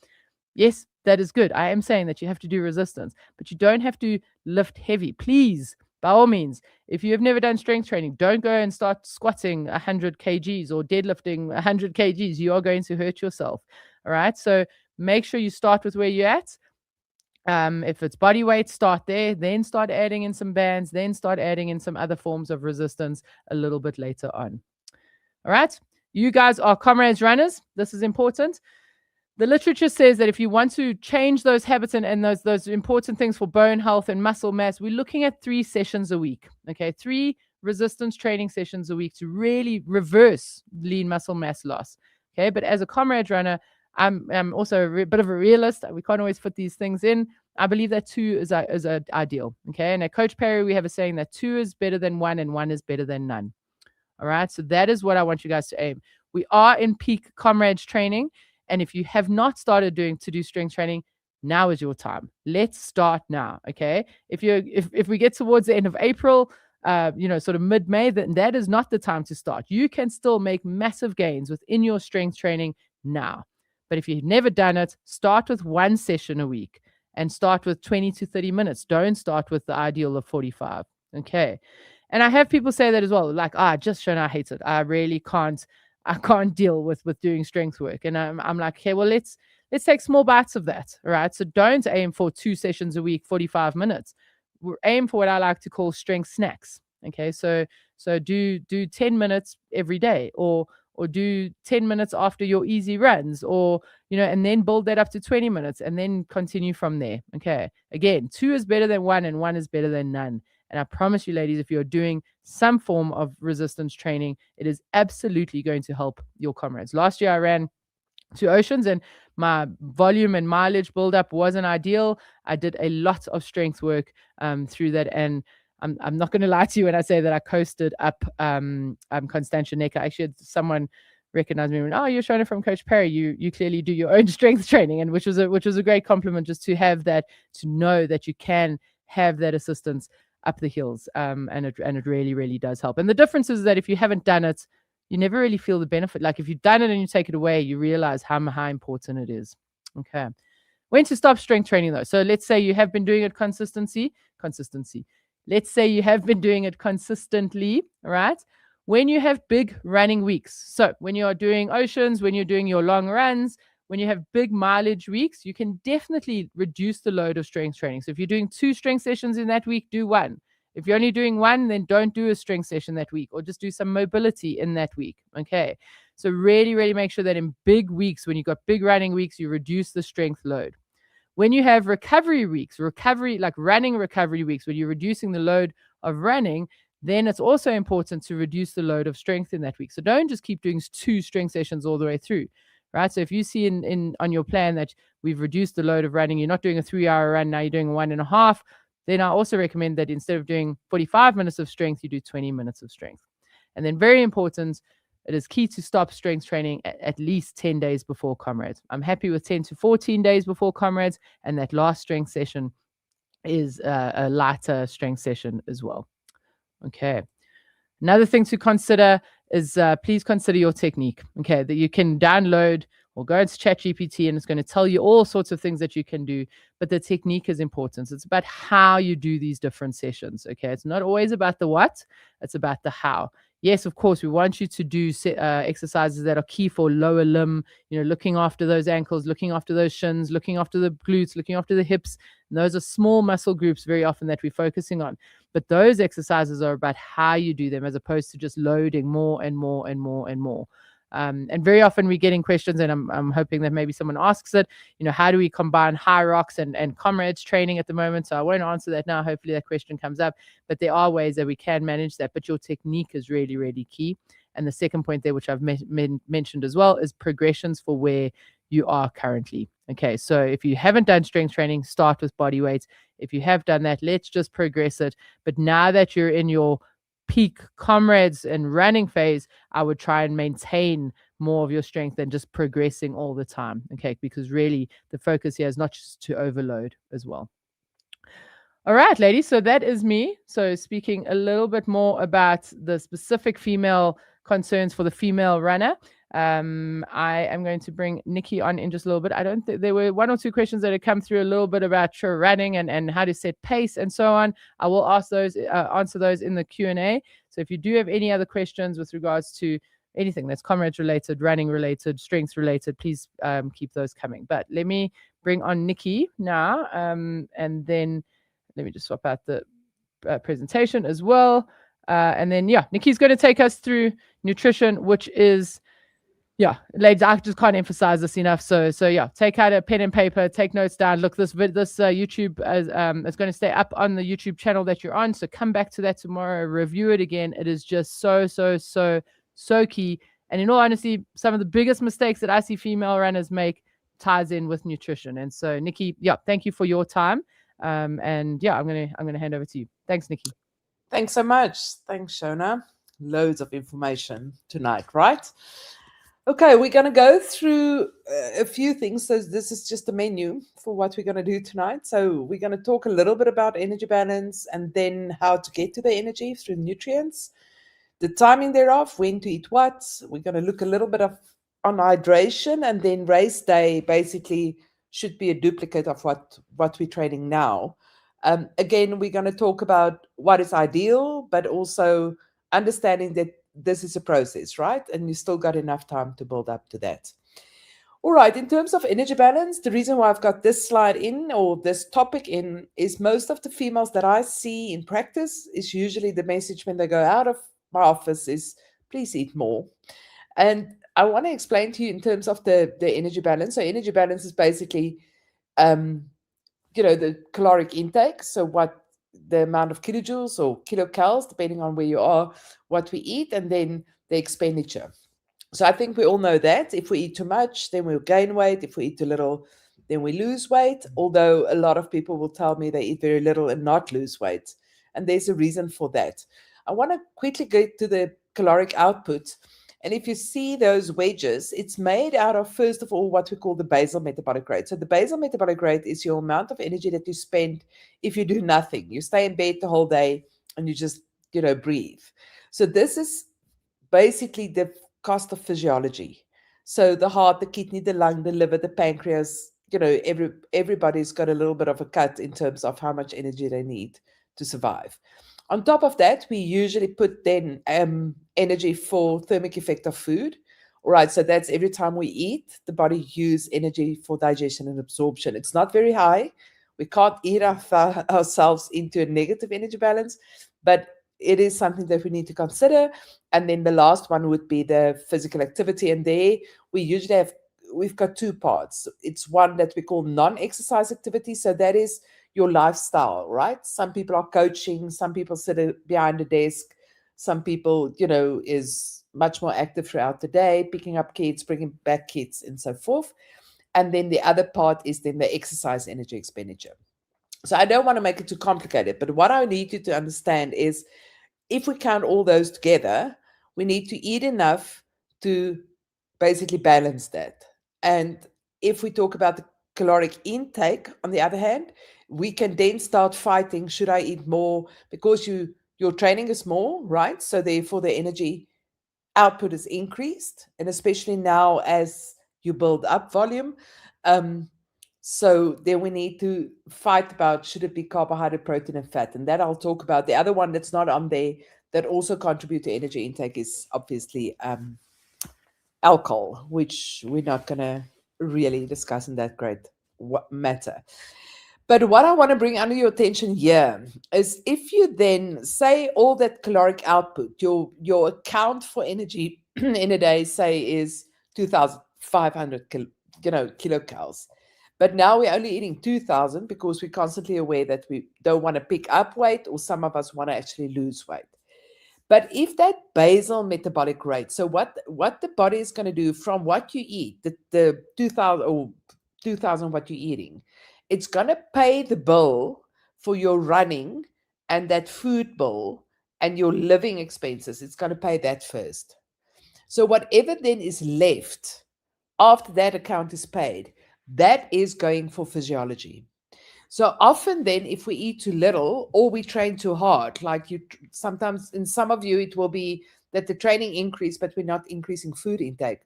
Speaker 1: Yes, that is good. I am saying that you have to do resistance, but you don't have to lift heavy. Please, by all means, if you have never done strength training, don't go and start squatting 100 kgs or deadlifting 100 kgs. You are going to hurt yourself. All right. So make sure you start with where you're at. If it's body weight, start there, then start adding in some bands, then start adding in some other forms of resistance a little bit later on. All right. You guys are comrades runners. This is important. The literature says that if you want to change those habits and those important things for bone health and muscle mass, we're looking at 3 sessions a week. Okay. 3 resistance training sessions a week to really reverse lean muscle mass loss. Okay. But as a comrade runner, I'm also a bit of a realist. We can't always fit these things in. I believe that 2 is ideal. Okay. And at Coach Perry, we have a saying that 2 is better than 1 and 1 is better than none. All right. So that is what I want you guys to aim. We are in peak comrades training. And if you have not started to do strength training, now is your time. Let's start now. Okay. If we get towards the end of April, sort of mid-May, then that is not the time to start. You can still make massive gains within your strength training now. But if you've never done it, start with 1 session a week and start with 20 to 30 minutes. Don't start with the ideal of 45. Okay. And I have people say that as well. Like, just Shona, I hate it. I really can't deal with doing strength work. And I'm like, okay, well, let's take small bites of that. All right. So don't aim for 2 sessions a week, 45 minutes. Aim for what I like to call strength snacks. Okay. So do 10 minutes every day or do 10 minutes after your easy runs and then build that up to 20 minutes and then continue from there. Okay. Again, 2 is better than 1 and 1 is better than none. And I promise you, ladies, if you're doing some form of resistance training, it is absolutely going to help your comrades. Last year, I ran 2 oceans and my volume and mileage buildup wasn't ideal. I did a lot of strength work through that. And I'm not going to lie to you when I say that I coasted up Constantia Neck. I actually had someone recognize me and went, you're Shona from Coach Perry. You clearly do your own strength training, and which was a great compliment, just to have that, to know that you can have that assistance up the hills. And it really, really does help. And the difference is that if you haven't done it, you never really feel the benefit. Like if you've done it and you take it away, you realize how important it is. Okay. When to stop strength training though. So let's say you have been doing it consistency. Let's say you have been doing it consistently, right? When you have big running weeks. So when you are doing oceans, when you're doing your long runs, when you have big mileage weeks, you can definitely reduce the load of strength training. So if you're doing 2 strength sessions in that week, do 1. If you're only doing 1, then don't do a strength session that week, or just do some mobility in that week. Okay. So really, really make sure that in big weeks, when you've got big running weeks, you reduce the strength load. When you have recovery weeks, like running recovery weeks, when you're reducing the load of running, then it's also important to reduce the load of strength in that week. So don't just keep doing 2 strength sessions all the way through, right? So if you see on your plan that we've reduced the load of running, you're not doing a 3-hour run, now you're doing 1.5, then I also recommend that instead of doing 45 minutes of strength, you do 20 minutes of strength. And then very important, it is key to stop strength training at least 10 days before Comrades. I'm happy with 10 to 14 days before Comrades, and that last strength session is a lighter strength session as well. Okay. Another thing to consider is please consider your technique. Okay, that you can download or go into ChatGPT and it's going to tell you all sorts of things that you can do, but the technique is important. It's about how you do these different sessions. Okay, it's not always about the what, it's about the how. Yes, of course, we want you to do exercises that are key for lower limb, looking after those ankles, looking after those shins, looking after the glutes, looking after the hips. And those are small muscle groups very often that we're focusing on. But those exercises are about how you do them as opposed to just loading more and more and more and more. And very often we're getting questions, and I'm hoping that maybe someone asks it, how do we combine high rocks and Comrades training at the moment? So I won't answer that now. Hopefully that question comes up. But there are ways that we can manage that. But your technique is really, really key. And the second point there, which I've mentioned as well, is progressions for where you are currently. Okay, so if you haven't done strength training, start with body weight. If you have done that, let's just progress it. But now that you're in your peak Comrades and running phase, I would try and maintain more of your strength than just progressing all the time. Okay, because really the focus here is not just to overload as well. All right, ladies. So that is me. So speaking a little bit more about the specific female concerns for the female runner. I am going to bring Nikki on in just a little bit. I don't think there were 1 or 2 questions that had come through a little bit about your running and how to set pace and so on. I will answer those in the Q&A. So if you do have any other questions with regards to anything that's Comrades related, running related, strengths related, please keep those coming. But let me bring on Nikki now, and then let me just swap out the presentation as well. And then, Nikki's going to take us through nutrition, which is, ladies, I just can't emphasize this enough. So take out a pen and paper, take notes down. Look, this YouTube is going to stay up on the YouTube channel that you're on. So come back to that tomorrow, review it again. It is just so key. And in all honesty, some of the biggest mistakes that I see female runners make ties in with nutrition. And so, Nikki, thank you for your time. I'm gonna hand over to you. Thanks, Nikki.
Speaker 2: Thanks so much. Thanks, Shona. Loads of information tonight, right? Okay, we're going to go through a few things. So this is just a menu for what we're going to do tonight. So we're going to talk a little bit about energy balance and then how to get to the energy through nutrients, the timing thereof, when to eat what. We're going to look a little bit on hydration, and then race day basically should be a duplicate of what we're training now. Again, we're going to talk about what is ideal, but also understanding that this is a process, right? And you still got enough time to build up to that. All right, in terms of energy balance, the reason why I've got this slide in, or this topic in, is most of the females that I see in practice is usually the message when they go out of my office is, please eat more. And I want to explain to you in terms of the energy balance. So energy balance is basically, the caloric intake. So what the amount of kilojoules or kilocalories, depending on where you are, what we eat, and then the expenditure. So I think we all know that if we eat too much, then we'll gain weight. If we eat too little, then we lose weight. Although a lot of people will tell me they eat very little and not lose weight. And there's a reason for that. I want to quickly get to the caloric output. And if you see those wedges, it's made out of, first of all, what we call the basal metabolic rate. So the basal metabolic rate is your amount of energy that you spend if you do nothing. You stay in bed the whole day and you just, breathe. So this is basically the cost of physiology. So the heart, the kidney, the lung, the liver, the pancreas, everybody's got a little bit of a cut in terms of how much energy they need to survive. On top of that, we usually put then energy for thermic effect of food. All right, so that's every time we eat, the body use energy for digestion and absorption. It's not very high. We can't eat ourselves into a negative energy balance, but it is something that we need to consider. And then the last one would be the physical activity. And there we usually we've got two parts. It's one that we call non-exercise activity. So that is your lifestyle, right? Some people are coaching, some people sit behind a desk, some people, is much more active throughout the day, picking up kids, bringing back kids, and so forth. And then the other part is then the exercise energy expenditure. So I don't want to make it too complicated, but what I need you to understand is if we count all those together, we need to eat enough to basically balance that. And if we talk about the caloric intake, on the other hand, we can then start fighting, should I eat more? Because your training is more, right? So therefore the energy output is increased, and especially now as you build up volume. So then we need to fight about, should it be carbohydrate, protein, and fat? And that I'll talk about. The other one that's not on there that also contribute to energy intake is obviously alcohol, which we're not going to really discuss in that great matter. But what I want to bring under your attention here is if you then say all that caloric output, your account for energy in a day, say, is 2,500 kilocalories. But now we're only eating 2,000 because we're constantly aware that we don't want to pick up weight, or some of us want to actually lose weight. But if that basal metabolic rate, so what the body is going to do from what you eat, the 2,000 or 2,000 what you're eating, it's going to pay the bill for your running and that food bill and your living expenses. It's going to pay that first. So whatever then is left after that account is paid, that is going for physiology. So often then, if we eat too little or we train too hard, like sometimes in some of you, it will be that the training increase, but we're not increasing food intake.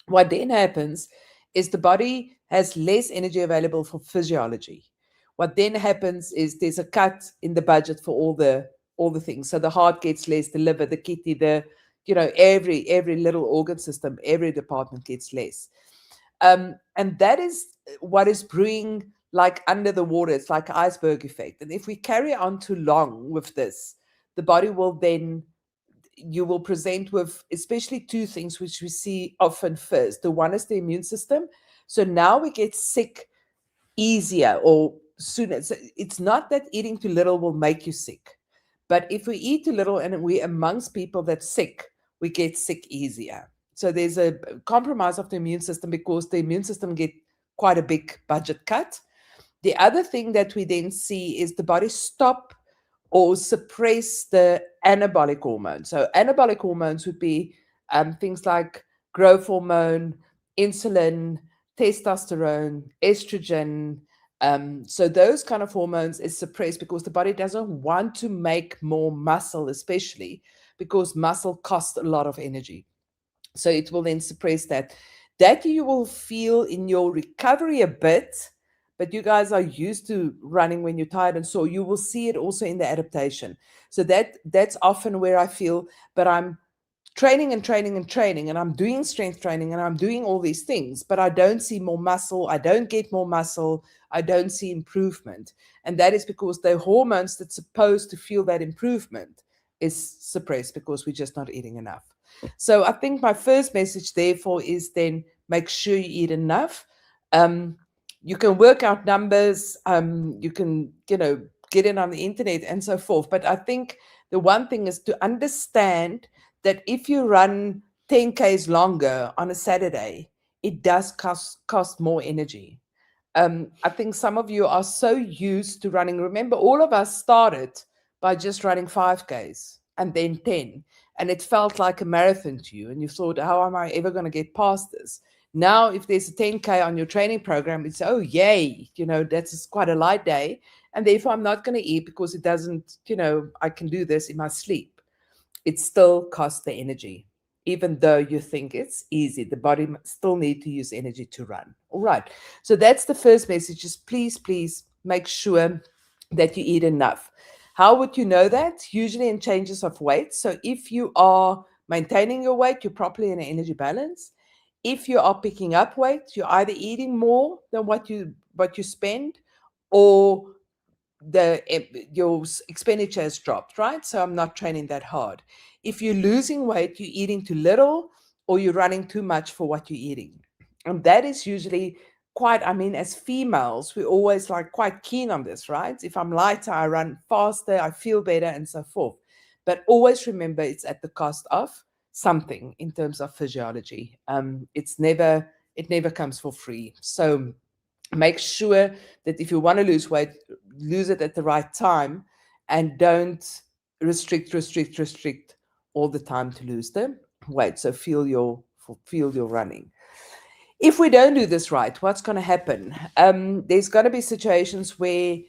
Speaker 2: What then happens is the body has less energy available for physiology. What then happens is there's a cut in the budget for all the things. So the heart gets less, the liver, the kidney, every little organ system, every department gets less. And that is what is brewing like under the water. It's like iceberg effect. And if we carry on too long with this, the body will then, you will present with especially two things which we see often first. The one is the immune system. So now we get sick easier or sooner. So it's not that eating too little will make you sick, but if we eat too little and we're amongst people that's sick, we get sick easier. So there's a compromise of the immune system because the immune system get quite a big budget cut. The other thing that we then see is the body stop or suppress the anabolic hormones. So anabolic hormones would be things like growth hormone, insulin, testosterone, estrogen. So those kind of hormones is suppressed because the body doesn't want to make more muscle, especially because muscle costs a lot of energy. So it will then suppress that. That you will feel in your recovery a bit, but you guys are used to running when you're tired, and so you will see it also in the adaptation. So that's often where I feel, but I'm training and training and training, and I'm doing strength training and I'm doing all these things, but I don't see more muscle, I don't get more muscle, I don't see improvement. And that is because the hormones that's supposed to feel that improvement is suppressed because we're just not eating enough. So I think my first message therefore is then make sure you eat enough. You can work out numbers, you can, get it on the internet and so forth. But I think the one thing is to understand that if you run 10 Ks longer on a Saturday, it does cost more energy. I think some of you are so used to running. Remember, all of us started by just running 5Ks and then 10. And it felt like a marathon to you. And you thought, how am I ever going to get past this? Now, if there's a 10K on your training program, it's, oh, yay, that's quite a light day. And therefore, I'm not going to eat because it doesn't, I can do this in my sleep. It still costs the energy. even though you think it's easy. The body still need to use energy to run. All right. So that's the first message, is please, please make sure that you eat enough. How would you know that? Usually in changes of weight. So if you are maintaining your weight, you're properly in an energy balance. If you are picking up weight, you're either eating more than what you spend, or your expenditure has dropped, right? So I'm not training that hard. If you're losing weight, you're eating too little, or you're running too much for what you're eating. And that is usually quite, I mean, as females, we're always like quite keen on this, right? If I'm lighter, I run faster, I feel better, and so forth. But always remember, it's at the cost of something in terms of physiology. It never comes for free. So make sure that if you want to lose weight, lose it at the right time, and don't restrict all the time to lose the weight. So feel your running. If we don't do this right, what's going to happen? There's going to be situations where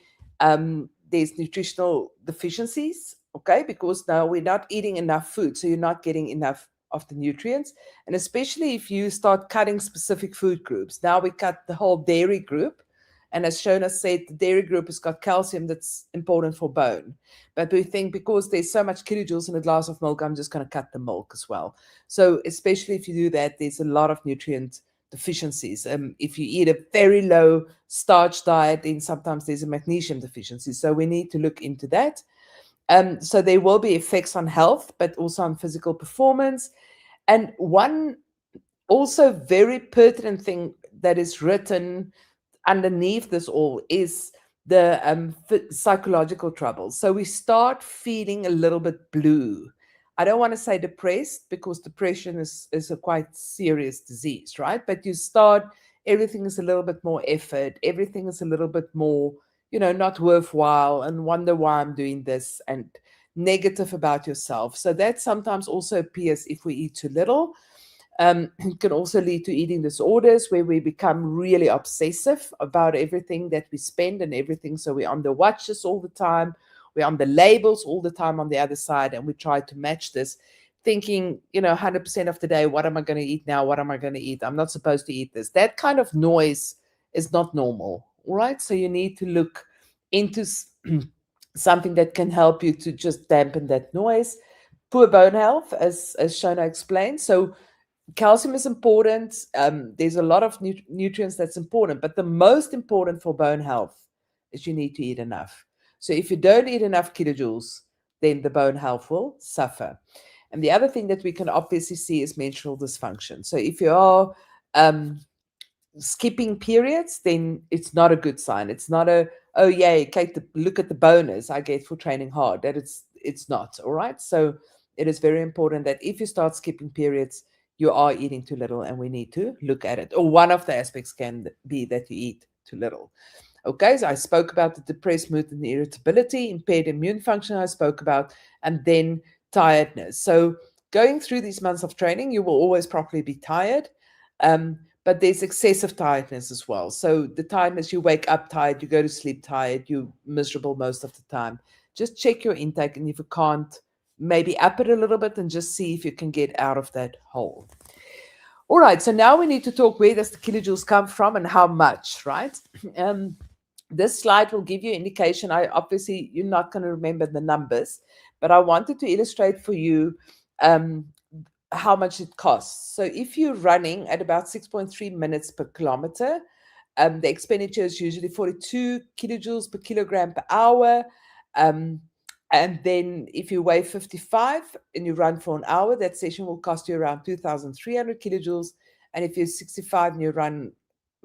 Speaker 2: there's nutritional deficiencies, okay, because now we're not eating enough food, so you're not getting enough of the nutrients. And especially if you start cutting specific food groups. Now we cut the whole dairy group. And as Shona said, the dairy group has got calcium that's important for bone. But we think because there's so much kilojoules in a glass of milk, I'm just going to cut the milk as well. So especially if you do that, there's a lot of nutrient deficiencies. If you eat a very low starch diet, then sometimes there's a magnesium deficiency. So we need to look into that. So there will be effects on health, but also on physical performance. And one also very pertinent thing that is written underneath this all is the psychological troubles. So we start feeling a little bit blue. I don't want to say depressed, because depression is a quite serious disease, right? But you start, everything is a little bit more effort, everything is a little bit more, not worthwhile, and wonder why I'm doing this, and negative about yourself. So that sometimes also appears if we eat too little. It can also lead to eating disorders, where we become really obsessive about everything that we spend and everything. So we're on the watches all the time. We're on the labels all the time on the other side. And we try to match this, thinking, 100% of the day, what am I going to eat now? What am I going to eat? I'm not supposed to eat this. That kind of noise is not normal, right? So you need to look into something that can help you to just dampen that noise. Poor bone health, as Shona explained. So calcium is important. There's a lot of nutrients that's important, but the most important for bone health is you need to eat enough. So if you don't eat enough kilojoules, then the bone health will suffer. And the other thing that we can obviously see is menstrual dysfunction. So if you are skipping periods, then it's not a good sign. It's not oh yay, Kate, look at the bonus I get for training hard. That it's not. All right. So it is very important that if you start skipping periods, you are eating too little, and we need to look at it. Or one of the aspects can be that you eat too little. Okay, so I spoke about the depressed mood and the irritability, impaired immune function I spoke about, and then tiredness. So going through these months of training, you will always probably be tired, but there's excessive tiredness as well. So the tiredness, you wake up tired, you go to sleep tired, you're miserable most of the time. Just check your intake, and if you can't, maybe up it a little bit and just see if you can get out of that hole. All right, so now we need to talk, where does the kilojoules come from and how much, right? This slide will give you indication. Obviously, you're not going to remember the numbers, but I wanted to illustrate for you how much it costs. So if you're running at about 6.3 minutes per kilometer, the expenditure is usually 42 kilojoules per kilogram per hour. And then if you weigh 55 and you run for an hour, that session will cost you around 2,300 kilojoules. And if you're 65 and you run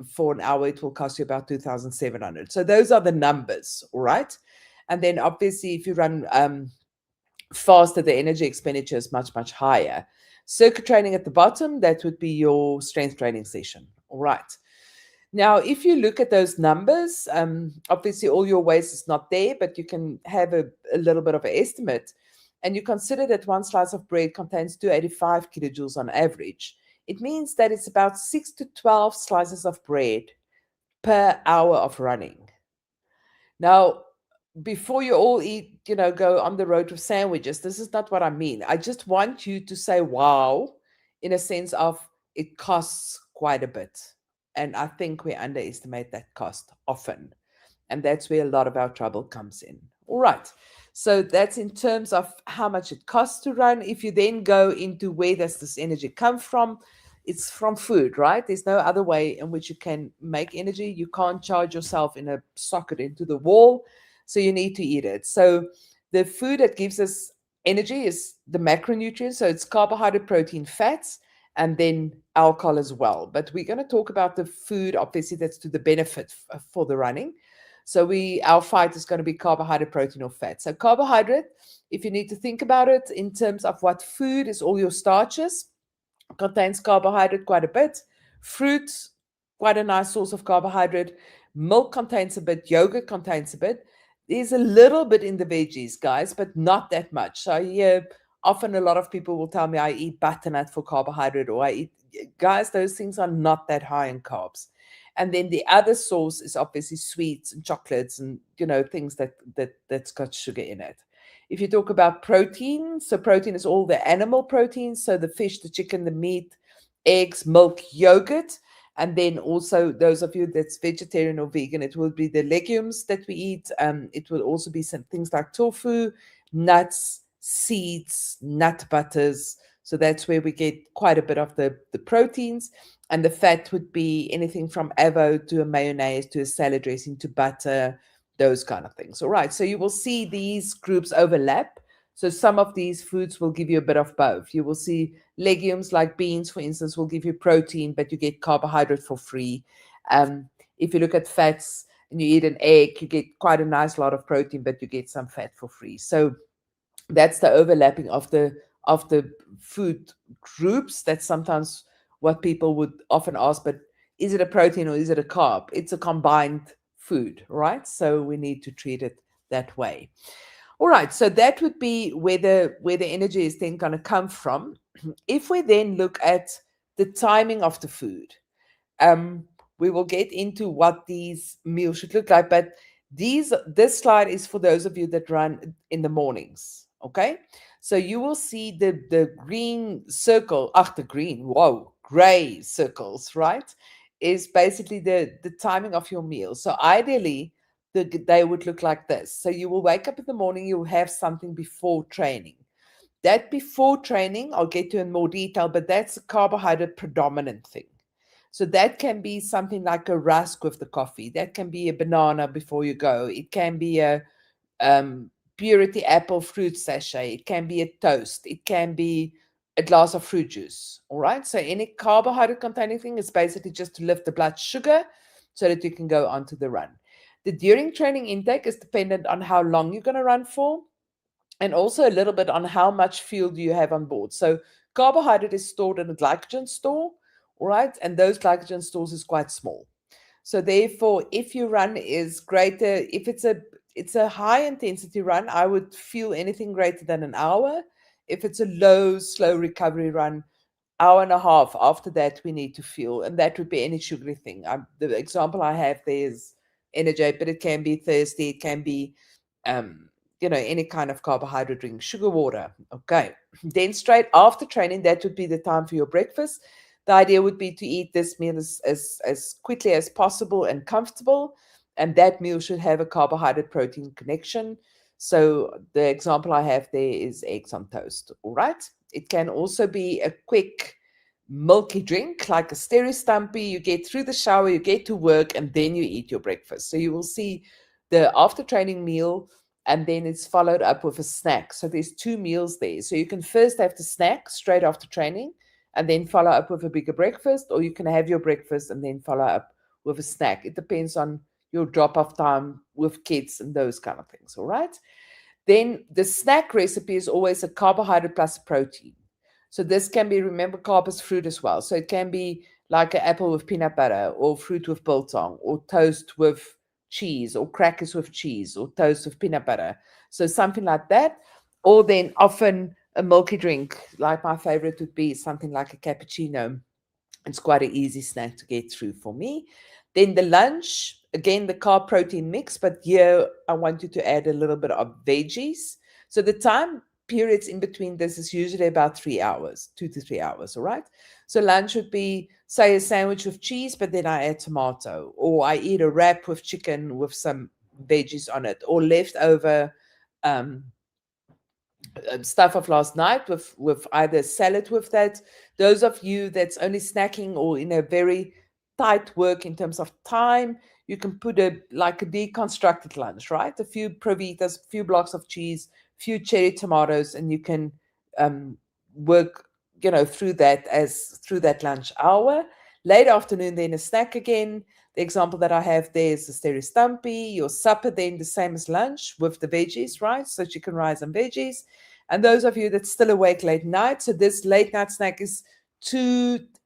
Speaker 2: for an hour, it will cost you about 2,700. So those are the numbers, all right? And then obviously if you run faster, the energy expenditure is much, much higher. Circuit training at the bottom, that would be your strength training session, all right? Now, if you look at those numbers, obviously all your waste is not there, but you can have a little bit of an estimate. And you consider that one slice of bread contains 285 kilojoules on average. It means that it's about 6 to 12 slices of bread per hour of running. Now, before you all eat, go on the road with sandwiches, this is not what I mean. I just want you to say, wow, in a sense of it costs quite a bit. And I think we underestimate that cost often. And that's where a lot of our trouble comes in. All right. So that's in terms of how much it costs to run. If you then go into where does this energy come from, it's from food, right? There's no other way in which you can make energy. You can't charge yourself in a socket into the wall. So you need to eat it. So the food that gives us energy is the macronutrients. So it's carbohydrate, protein, fats, and then alcohol as well. But we're going to talk about the food, obviously, that's to the benefit for the running. So our fight is going to be carbohydrate, protein, or fat. So carbohydrate, if you need to think about it in terms of what food is, all your starches, contains carbohydrate quite a bit. Fruit, quite a nice source of carbohydrate. Milk contains a bit. Yogurt contains a bit. There's a little bit in the veggies, guys, but not that much. So often a lot of people will tell me I eat butternut for carbohydrate, or I eat, guys, those things are not that high in carbs. And then the other source is obviously sweets and chocolates and things that's got sugar in it. If you talk about protein, so protein is all the animal proteins, so the fish, the chicken, the meat, eggs, milk, yogurt, and then also those of you that's vegetarian or vegan, it will be the legumes that we eat. It will also be some things like tofu, nuts, seeds, nut butters. So that's where we get quite a bit of the proteins. And the fat would be anything from avo to a mayonnaise to a salad dressing to butter, those kind of things. All right. So you will see these groups overlap. So some of these foods will give you a bit of both. You will see legumes like beans, for instance, will give you protein, but you get carbohydrate for free. If you look at fats and you eat an egg, you get quite a nice lot of protein, but you get some fat for free. So that's the overlapping of the food groups. That's sometimes what people would often ask, but is it a protein or is it a carb? It's a combined food, right? So we need to treat it that way. All right, so that would be where the energy is then going to come from. If we then look at the timing of the food, we will get into what these meals should look like. But this slide is for those of you that run in the mornings. Okay, so you will see the green circle. The green, whoa, gray circles, right? Is basically the timing of your meal. So ideally, the day would look like this. So you will wake up in the morning, you'll have something before training. That before training, I'll get to in more detail, but that's a carbohydrate predominant thing. So that can be something like a rusk with the coffee. That can be a banana before you go. It can be a purity apple fruit sachet. It can be a toast. It can be a glass of fruit juice. All right. So any carbohydrate containing thing is basically just to lift the blood sugar so that you can go onto the run. The during training intake is dependent on how long you're going to run for, and also a little bit on how much fuel do you have on board. So carbohydrate is stored in a glycogen store, all right, and those glycogen stores is quite small. So therefore, if your run is greater, if it's a high intensity run, I would fuel anything greater than an hour. If it's a low, slow recovery run, hour and a half after that we need to fuel, and that would be any sugary thing. The example I have there is energy, but it can be thirsty, it can be any kind of carbohydrate drink, sugar water. Okay, then straight after training, that would be the time for your breakfast. The idea would be to eat this meal as quickly as possible and comfortable, and that meal should have a carbohydrate protein connection. So the example I have there is eggs on toast. All right, it can also be a quick milky drink like a Steri Stumpy. You get through the shower, you get to work, and then you eat your breakfast. So you will see the after training meal, and then it's followed up with a snack. So there's two meals there. So you can first have the snack straight after training and then follow up with a bigger breakfast, or you can have your breakfast and then follow up with a snack. It depends on your drop off time with kids and those kind of things. All right. Then the snack recipe is always a carbohydrate plus protein. So this can be, remember, carb is fruit as well. So it can be like an apple with peanut butter, or fruit with biltong, or toast with cheese, or crackers with cheese, or toast with peanut butter. So something like that. Or then often a milky drink, like my favorite would be something like a cappuccino. It's quite an easy snack to get through for me. Then the lunch, again, the carb protein mix, but here I want you to add a little bit of veggies. So the time periods in between this is usually about 3 hours, 2 to 3 hours, all right? So lunch would be, say, a sandwich with cheese, but then I add tomato, or I eat a wrap with chicken with some veggies on it, or leftover um, stuff of last night with either salad with that. Those of you that's only snacking or in a very tight work in terms of time, you can put a like a deconstructed lunch, right? A few provitas, a few blocks of cheese, few cherry tomatoes, and you can um, work, through that lunch hour. Late afternoon, then a snack again. The example that I have there is the steri stumpy. Your supper then the same as lunch with the veggies, right? So chicken, rice, and veggies. And those of you that's still awake late night, so this late night snack is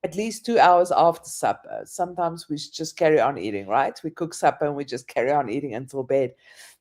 Speaker 2: at least 2 hours after supper. Sometimes we just carry on eating, right? We cook supper and we just carry on eating until bed.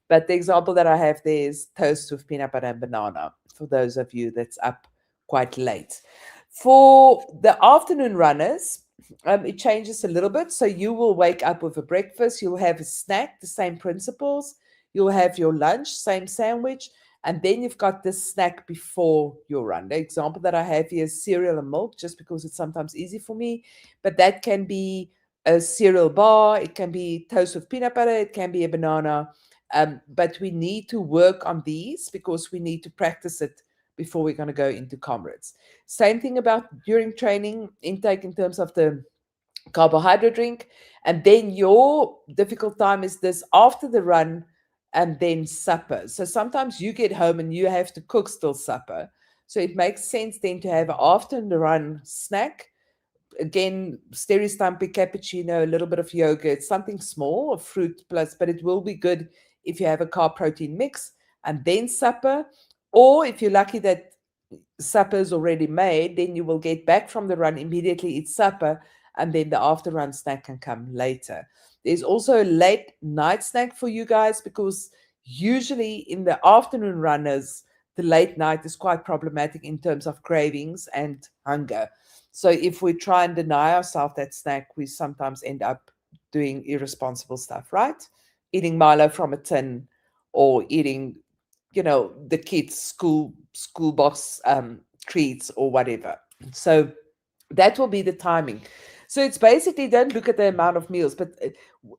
Speaker 2: But the example that I have there is toast with peanut butter and banana for those of you that's up quite late. For the afternoon runners, it changes a little bit. So you will wake up with a breakfast, you'll have a snack, the same principles. You'll have your lunch, same sandwich, and then you've got this snack before your run. The example that I have here is cereal and milk, just because it's sometimes easy for me. But that can be a cereal bar, it can be toast with peanut butter, it can be a banana. But we need to work on these because we need to practice it before we're going to go into Comrades. Same thing about during training intake in terms of the carbohydrate drink. And then your difficult time is this after the run and then supper. So sometimes you get home and you have to cook still supper. So it makes sense then to have after the run snack. Again, steri stumpy, cappuccino, a little bit of yogurt, something small of fruit plus, but it will be good if you have a carb protein mix and then supper. Or if you're lucky that supper is already made, then you will get back from the run, immediately eat supper, and then the after run snack can come later. There's also a late night snack for you guys because usually in the afternoon runners, the late night is quite problematic in terms of cravings and hunger. So if we try and deny ourselves that snack, we sometimes end up doing irresponsible stuff, right? Eating Milo from a tin or eating, the kids' school box treats or whatever. So that will be the timing. So it's basically, don't look at the amount of meals, but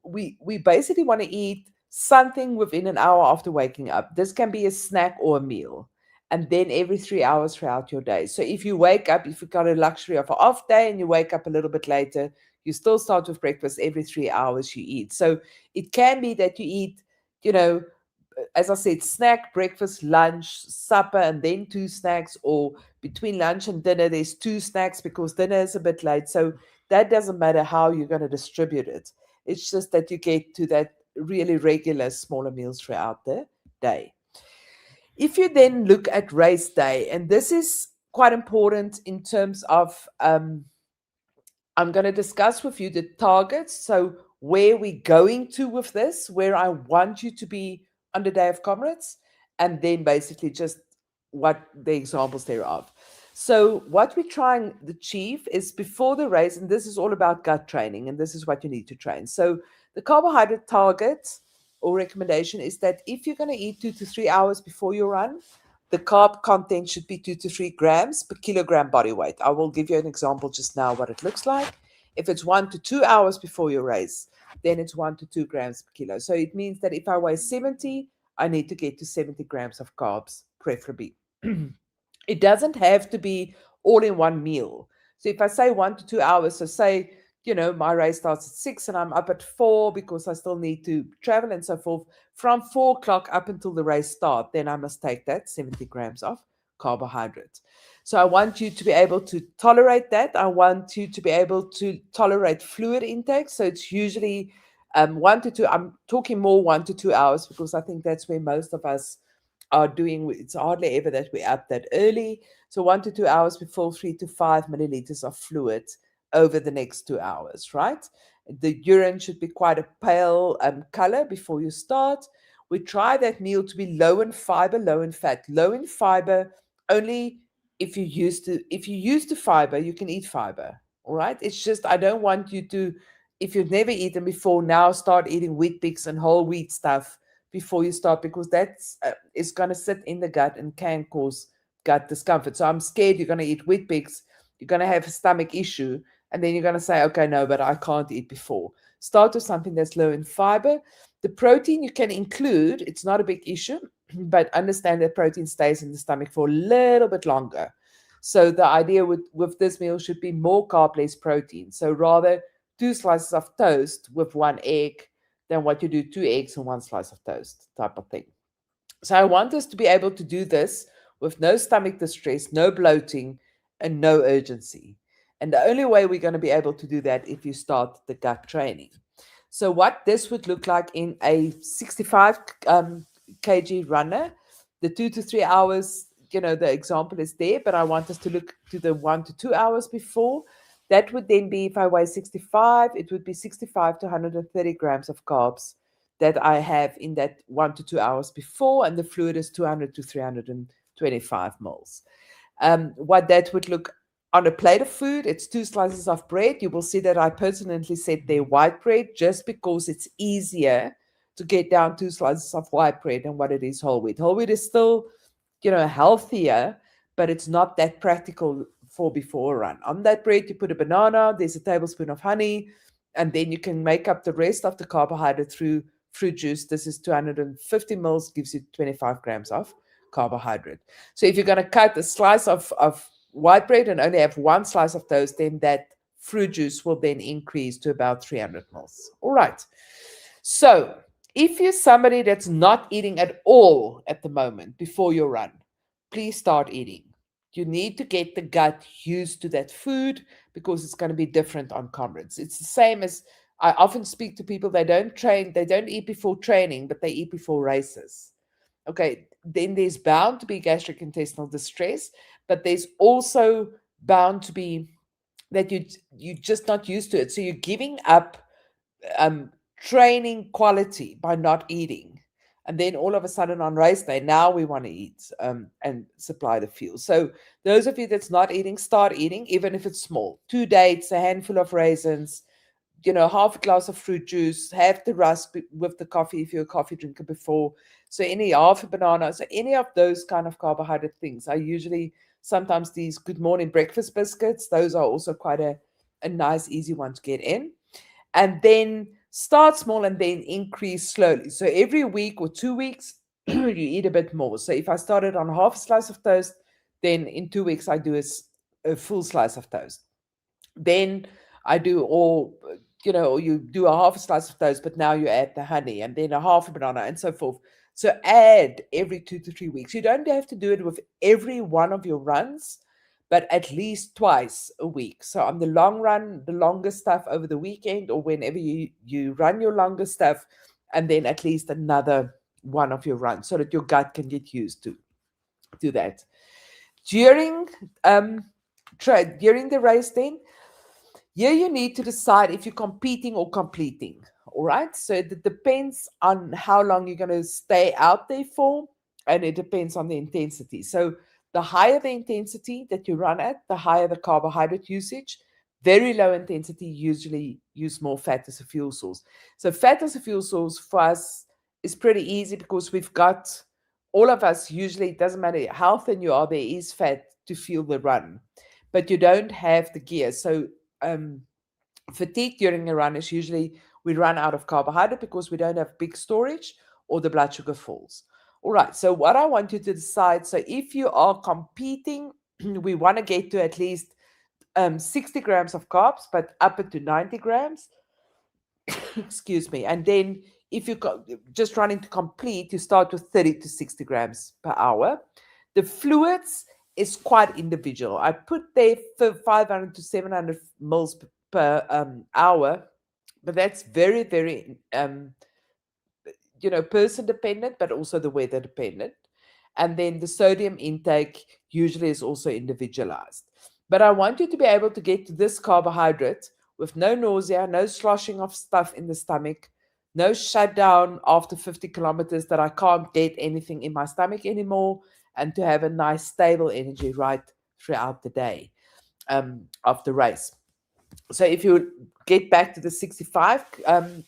Speaker 2: we basically want to eat something within an hour after waking up. This can be a snack or a meal, and then every 3 hours throughout your day. So if you wake up, if you've got a luxury of an off day and you wake up a little bit later, you still start with breakfast. Every 3 hours you eat. So it can be that you eat, as I said, snack, breakfast, lunch, supper, and then two snacks, or between lunch and dinner, there's two snacks because dinner is a bit late. So that doesn't matter how you're going to distribute it. It's just that you get to that really regular smaller meals throughout the day. If you then look at race day, and this is quite important in terms of, I'm going to discuss with you the targets. So where we're going to with this, where I want you to be on the day of Comrades, and then basically just what the examples thereof. So what we're trying to achieve is before the race, and this is all about gut training, and this is what you need to train. So the carbohydrate target or recommendation is that if you're going to eat 2 to 3 hours before you run, the carb content should be 2 to 3 grams per kilogram body weight. I will give you an example just now what it looks like. If it's 1 to 2 hours before your race, then it's 1 to 2 grams per kilo. So it means that if I weigh 70, I need to get to 70 grams of carbs, preferably. It doesn't have to be all in one meal. So if I say 1 to 2 hours, so say, my race starts at 6 and I'm up at 4 because I still need to travel and so forth. From 4 o'clock up until the race start, then I must take that 70 grams of carbohydrate. So I want you to be able to tolerate that. I want you to be able to tolerate fluid intake. So it's usually 1 to 2. I'm talking more 1 to 2 hours because I think that's where most of us are doing. It's hardly ever that we're up that early. So 1 to 2 hours before 3 to 5 milliliters of fluid over the next 2 hours, right? The urine should be quite a pale color before you start. We try that meal to be low in fiber, low in fat. Low in fiber only if you're used to fiber, you can eat fiber. All right. It's just I don't want you to, if you've never eaten before, now start eating wheat bix and whole wheat stuff before you start, because that's is going to sit in the gut and can cause gut discomfort. So I'm scared you're going to eat Weet-Bix, you're going to have a stomach issue, and then you're going to say, okay, no, but I can't eat before. Start with something that's low in fiber. The protein you can include, it's not a big issue, but understand that protein stays in the stomach for a little bit longer. So the idea with this meal should be more carb, less protein. So rather 2 slices of toast with 1 egg than what you do 2 eggs and 1 slice of toast type of thing. So I want us to be able to do this with no stomach distress, no bloating, and no urgency. And the only way we're going to be able to do that if you start the gut training. So what this would look like in a 65 kg runner, the 2 to 3 hours, the example is there, but I want us to look to the 1 to 2 hours before. That would then be, if I weigh 65, it would be 65 to 130 grams of carbs that I have in that 1 to 2 hours before, and the fluid is 200 to 325 mils. What that would look on a plate of food, it's 2 slices of bread. You will see that I pertinently said they're white bread just because it's easier to get down 2 slices of white bread than what it is whole wheat. Whole wheat is still, healthier, but it's not that practical for before a run. On that bread, you put a banana, there's a tablespoon of honey, and then you can make up the rest of the carbohydrate through fruit juice. This is 250 mils, gives you 25 grams of carbohydrate. So if you're going to cut a slice of white bread and only have 1 slice of toast, then that fruit juice will then increase to about 300 mils. All right. So if you're somebody that's not eating at all at the moment before your run, please start eating. You need to get the gut used to that food because it's going to be different on Comrades. It's the same as I often speak to people, they don't eat before training, but they eat before races. Okay, then there's bound to be gastric intestinal distress, but there's also bound to be that you're just not used to it. So you're giving up training quality by not eating. And then all of a sudden on race day, now we want to eat and supply the fuel. So those of you that's not eating, start eating, even if it's small. 2 dates, a handful of raisins, half a glass of fruit juice, have the rusk with the coffee if you're a coffee drinker before. So half a banana, so any of those kind of carbohydrate things. I usually, sometimes these good morning breakfast biscuits, those are also quite a nice, easy one to get in. And then start small and then increase slowly. So every week or 2 weeks, you eat a bit more. So if I started on half a slice of toast, then in 2 weeks, I do a full slice of toast. Then I do all, you do a half a slice of toast, but now you add the honey and then a half a banana and so forth. So add every 2 to 3 weeks. You don't have to do it with every one of your runs, but at least twice a week. So on the long run, the longer stuff over the weekend or whenever you run your longer stuff, and then at least another one of your runs so that your gut can get used to that. During the race then, here you need to decide if you're competing or completing. All right. So it depends on how long you're going to stay out there for, and it depends on the intensity. So the higher the intensity that you run at, the higher the carbohydrate usage. Very low intensity usually use more fat as a fuel source. So fat as a fuel source for us is pretty easy because we've got, all of us usually, it doesn't matter how thin you are, there is fat to fuel the run, but you don't have the gear. So fatigue during a run is usually we run out of carbohydrate because we don't have big storage or the blood sugar falls. All right, so what I want you to decide, so if you are competing, we want to get to at least 60 grams of carbs, but up to 90 grams. Excuse me. And then if you're just running to complete, you start with 30 to 60 grams per hour. The fluids is quite individual. I put there for 500 to 700 mils per hour, but that's very, very, person dependent, but also the weather dependent. And then the sodium intake usually is also individualized. But I want you to be able to get to this carbohydrate with no nausea, no sloshing of stuff in the stomach, no shutdown after 50 kilometers that I can't get anything in my stomach anymore, and to have a nice stable energy right throughout the day of the race. So if you get back to the 65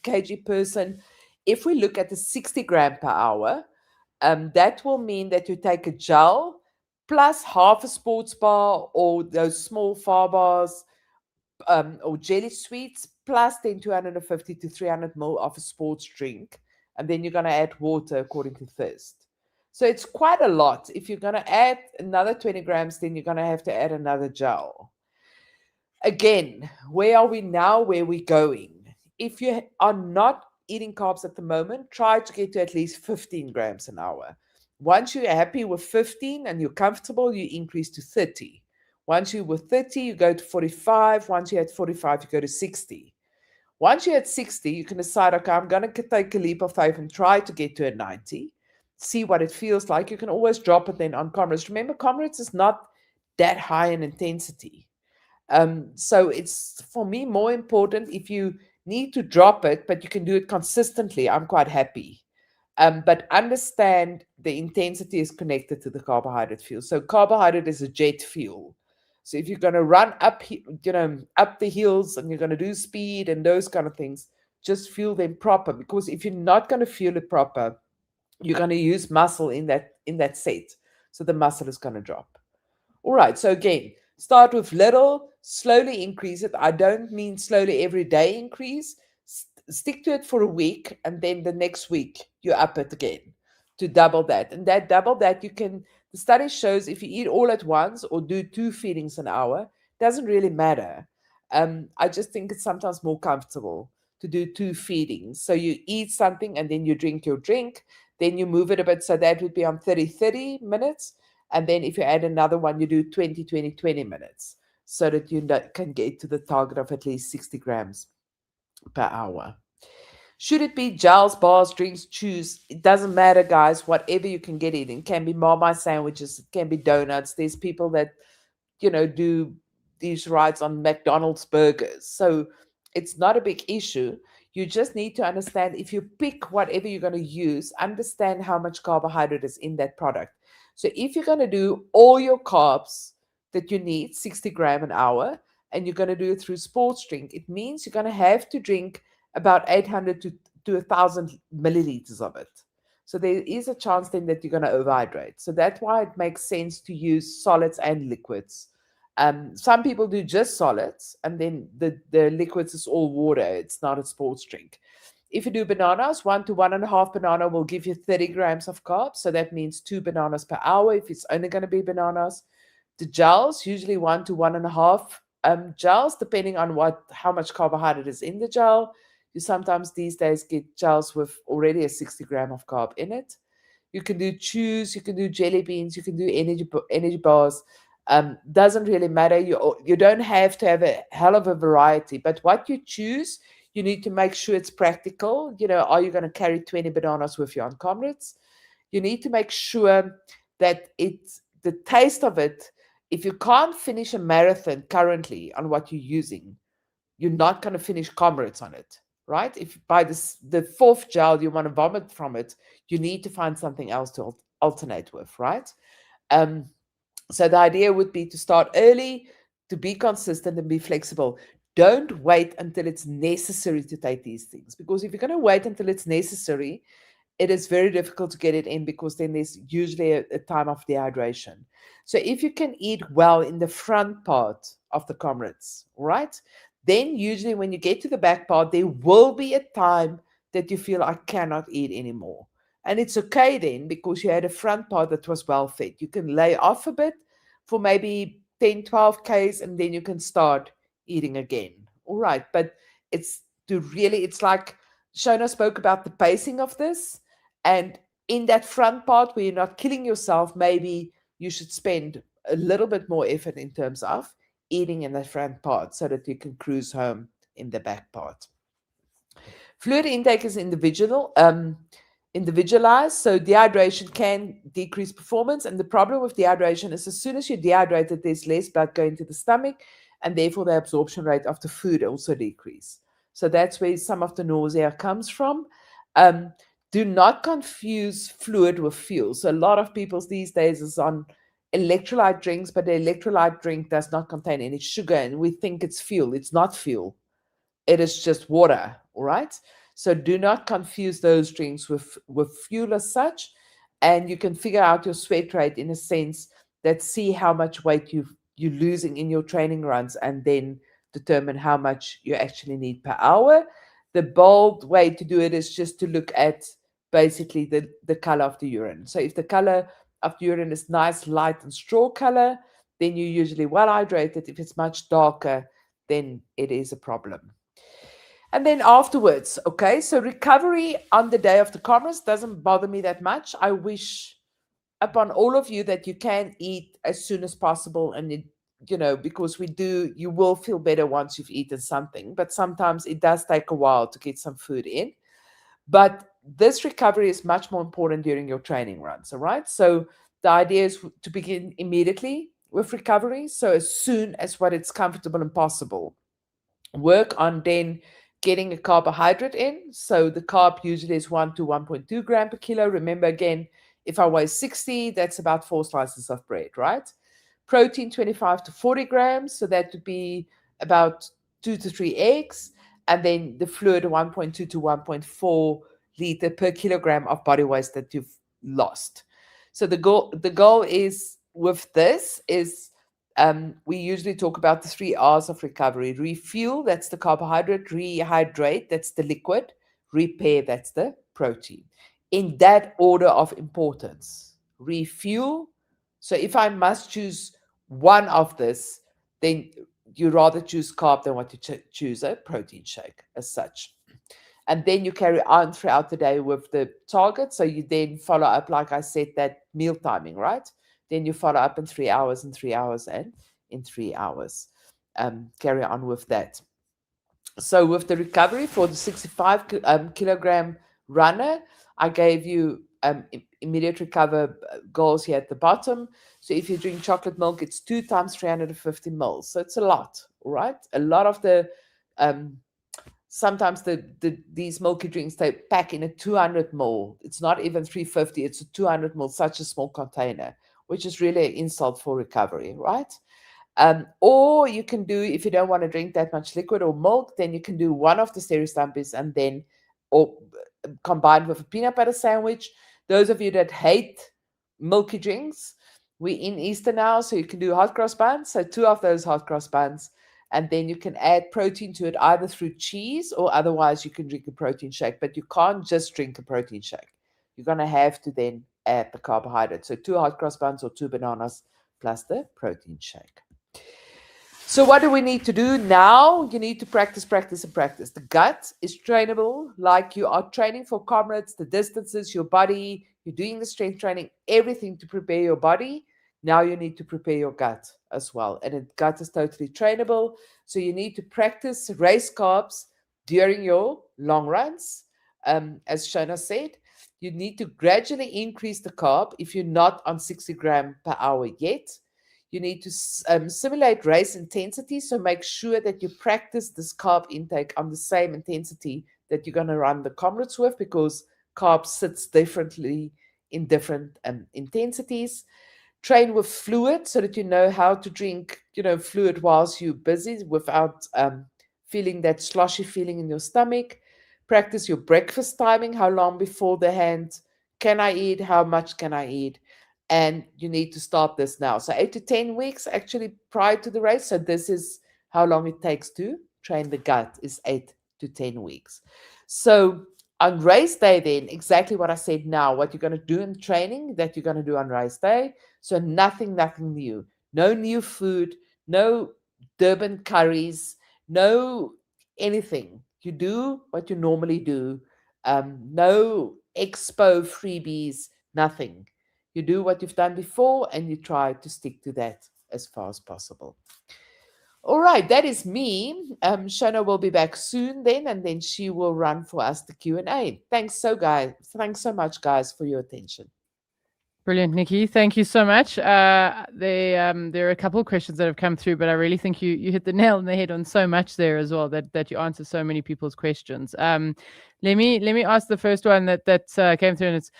Speaker 2: kg person, If we look at the 60 gram per hour, that will mean that you take a gel plus half a sports bar or those small far bars or jelly sweets plus then 250 to 300 ml of a sports drink. And then you're going to add water according to thirst. So it's quite a lot. If you're going to add another 20 grams, then you're going to have to add another gel. Again, where are we now? Where are we going? If you are not eating carbs at the moment, try to get to at least 15 grams an hour. Once you're happy with 15 and you're comfortable, you increase to 30. Once you're with 30, you go to 45. Once you're at 45, you go to 60. Once you're at 60, you can decide, okay, I'm going to take a leap of faith and try to get to a 90, see what it feels like. You can always drop it then on Comrades. Remember, Comrades is not that high in intensity. So it's, for me, more important if you need to drop it, but you can do it consistently. I'm quite happy. But understand the intensity is connected to the carbohydrate fuel. So carbohydrate is a jet fuel. So if you're going to run up, up the hills and you're going to do speed and those kind of things, just fuel them proper. Because if you're not going to fuel it proper, you're going to use muscle in that set. So the muscle is going to drop. All right. So again, start with little, slowly increase it. I don't mean slowly every day increase. Stick to it for a week, and then the next week you up it again to double that. And that double that the study shows if you eat all at once or do 2 feedings an hour, doesn't really matter. I just think it's sometimes more comfortable to do 2 feedings. So you eat something and then you drink your drink, then you move it a bit. So that would be on 30 minutes. And then if you add another one, you do 20 minutes so that you can get to the target of at least 60 grams per hour. Should it be gels, bars, drinks, chews? It doesn't matter, guys. Whatever you can get it can be Marmite sandwiches. It can be donuts. There's people that, do these rides on McDonald's burgers. So it's not a big issue. You just need to understand if you pick whatever you're going to use, understand how much carbohydrate is in that product. So if you're going to do all your carbs that you need, 60 gram an hour, and you're going to do it through sports drink, it means you're going to have to drink about 800 to 1,000 milliliters of it. So there is a chance then that you're going to overhydrate. So that's why it makes sense to use solids and liquids. Some people do just solids, and then the liquids is all water. It's not a sports drink. If you do bananas, 1 to 1.5 banana will give you 30 grams of carbs. So that means 2 bananas per hour if it's only going to be bananas. The gels, usually 1 to 1.5 gels, depending on how much carbohydrate is in the gel. You sometimes these days get gels with already a 60 gram of carb in it. You can do chews, you can do jelly beans, you can do energy bars. Doesn't really matter. You don't have to have a hell of a variety, but what you choose, you need to make sure it's practical. Are you going to carry 20 bananas with you on Comrades? You need to make sure that the taste of it, if you can't finish a marathon currently on what you're using, you're not going to finish Comrades on it, right? If by the fourth gel you want to vomit from it, you need to find something else to alternate with, right? So the idea would be to start early, to be consistent and be flexible. Don't wait until it's necessary to take these things, because if you're going to wait until it's necessary, it is very difficult to get it in, because then there's usually a time of dehydration. So if you can eat well in the front part of the Comrades, right? Then usually when you get to the back part, there will be a time that you feel I cannot eat anymore. And it's okay then, because you had a front part that was well fed. You can lay off a bit for maybe 10, 12 Ks, and then you can start eating again. All right. But it's like Shona spoke about the pacing of this. And in that front part where you're not killing yourself, maybe you should spend a little bit more effort in terms of eating in the front part so that you can cruise home in the back part. Fluid intake is individualized, so dehydration can decrease performance. And the problem with dehydration is as soon as you're dehydrated, there's less blood going to the stomach, and therefore the absorption rate of the food also decrease. So that's where some of the nausea comes from. Do not confuse fluid with fuel. So a lot of people these days is on electrolyte drinks, but the electrolyte drink does not contain any sugar, and we think it's fuel. It's not fuel. It is just water, all right? So do not confuse those drinks with fuel as such. And you can figure out your sweat rate in a sense that see how much weight you're losing in your training runs and then determine how much you actually need per hour. The bold way to do it is just to look at basically the color of the urine. So if the color of the urine is nice, light and straw color, then you're usually well hydrated. If it's much darker, then it is a problem. And then afterwards, okay, so recovery on the day of the Comrades doesn't bother me that much. I wish upon all of you that you can eat as soon as possible, and because you will feel better once you've eaten something, but sometimes it does take a while to get some food in. But this recovery is much more important during your training runs, all right? So the idea is to begin immediately with recovery, so as soon as what it's comfortable and possible. Work on then getting a carbohydrate in. So the carb usually is 1 to 1.2 gram per kilo. Remember, again, if I weigh 60, that's about 4 slices of bread, right? Protein, 25 to 40 grams. So that would be about 2 to 3 eggs. And then the fluid, 1.2 to 1.4 liter per kilogram of body weight that you've lost. So the goal is with this is we usually talk about the 3 R's of recovery. Refuel, that's the carbohydrate. Rehydrate, that's the liquid. Repair, that's the protein. In that order of importance. Refuel. So if I must choose one of this, then you rather choose carb than what you choose a protein shake as such. And then you carry on throughout the day with the target. So you then follow up, like I said, that meal timing, right? Then you follow up in 3 hours and 3 hours and in 3 hours. Carry on with that. So with the recovery for the 65 kilogram runner, I gave you immediate recover goals here at the bottom. So if you drink chocolate milk, it's 2 times 350 mils. So it's a lot, right? A lot of the sometimes these milky drinks, they pack in a 200 ml. It's not even 350, it's a 200 ml, such a small container, which is really an insult for recovery, right? Or you can do, if you don't want to drink that much liquid or milk, then you can do one of the Stereo Stumpies and then, or combined with a peanut butter sandwich. Those of you that hate milky drinks, we're in Easter now, so you can do hot cross buns. So 2 of those hot cross buns, and then you can add protein to it either through cheese or otherwise you can drink a protein shake. But you can't just drink a protein shake. You're going to have to then add the carbohydrate. So 2 hot cross buns or 2 bananas plus the protein shake. So what do we need to do now? You need to practice, practice, and practice. The gut is trainable, like you are training for Comrades, the distances, your body, you're doing the strength training, everything to prepare your body. Now you need to prepare your gut as well. And the gut is totally trainable. So you need to practice race carbs during your long runs. As Shona said, you need to gradually increase the carb if you're not on 60 gram per hour yet. You need to simulate race intensity. So make sure that you practice this carb intake on the same intensity that you're going to run the Comrades with, because carb sits differently in different intensities. Train with fluid so that you know how to drink, fluid whilst you're busy without feeling that sloshy feeling in your stomach. Practice your breakfast timing. How long before the hand can I eat? How much can I eat? And you need to start this now. So 8 to 10 weeks actually prior to the race. So this is how long it takes to train the gut, is 8 to 10 weeks. So on race day, then exactly what I said now, what you're going to do in training, that you're going to do on race day. So nothing new. No new food, no Durban curries, no anything. You do what you normally do. No expo freebies, nothing. You do what you've done before and you try to stick to that as far as possible. All right, that is me. Shona will be back soon then, and then she will run for us the Q&A. Thanks so much, guys, for your attention.
Speaker 1: Brilliant, Nikki. Thank you so much. There are a couple of questions that have come through, but I really think you hit the nail on the head on so much there as well, that you answer so many people's questions. Let me ask the first one that came through, and it's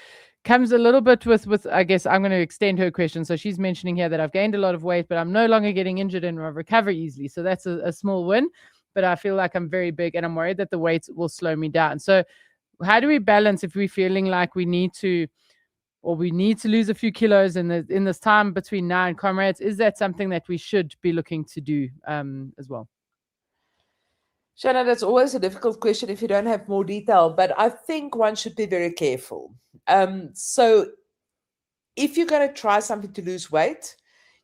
Speaker 1: comes a little bit with I guess I'm going to extend her question. So she's mentioning here that I've gained a lot of weight, but I'm no longer getting injured and I recover easily. So that's a small win. but I feel like I'm very big and I'm worried that the weight will slow me down. So how do we balance if we're feeling like we need to lose a few kilos in this time between now and Comrades? Is that something that we should be looking to do as well?
Speaker 2: Shanna, that's always a difficult question if you don't have more detail, but I think one should be very careful. So if you're going to try something to lose weight,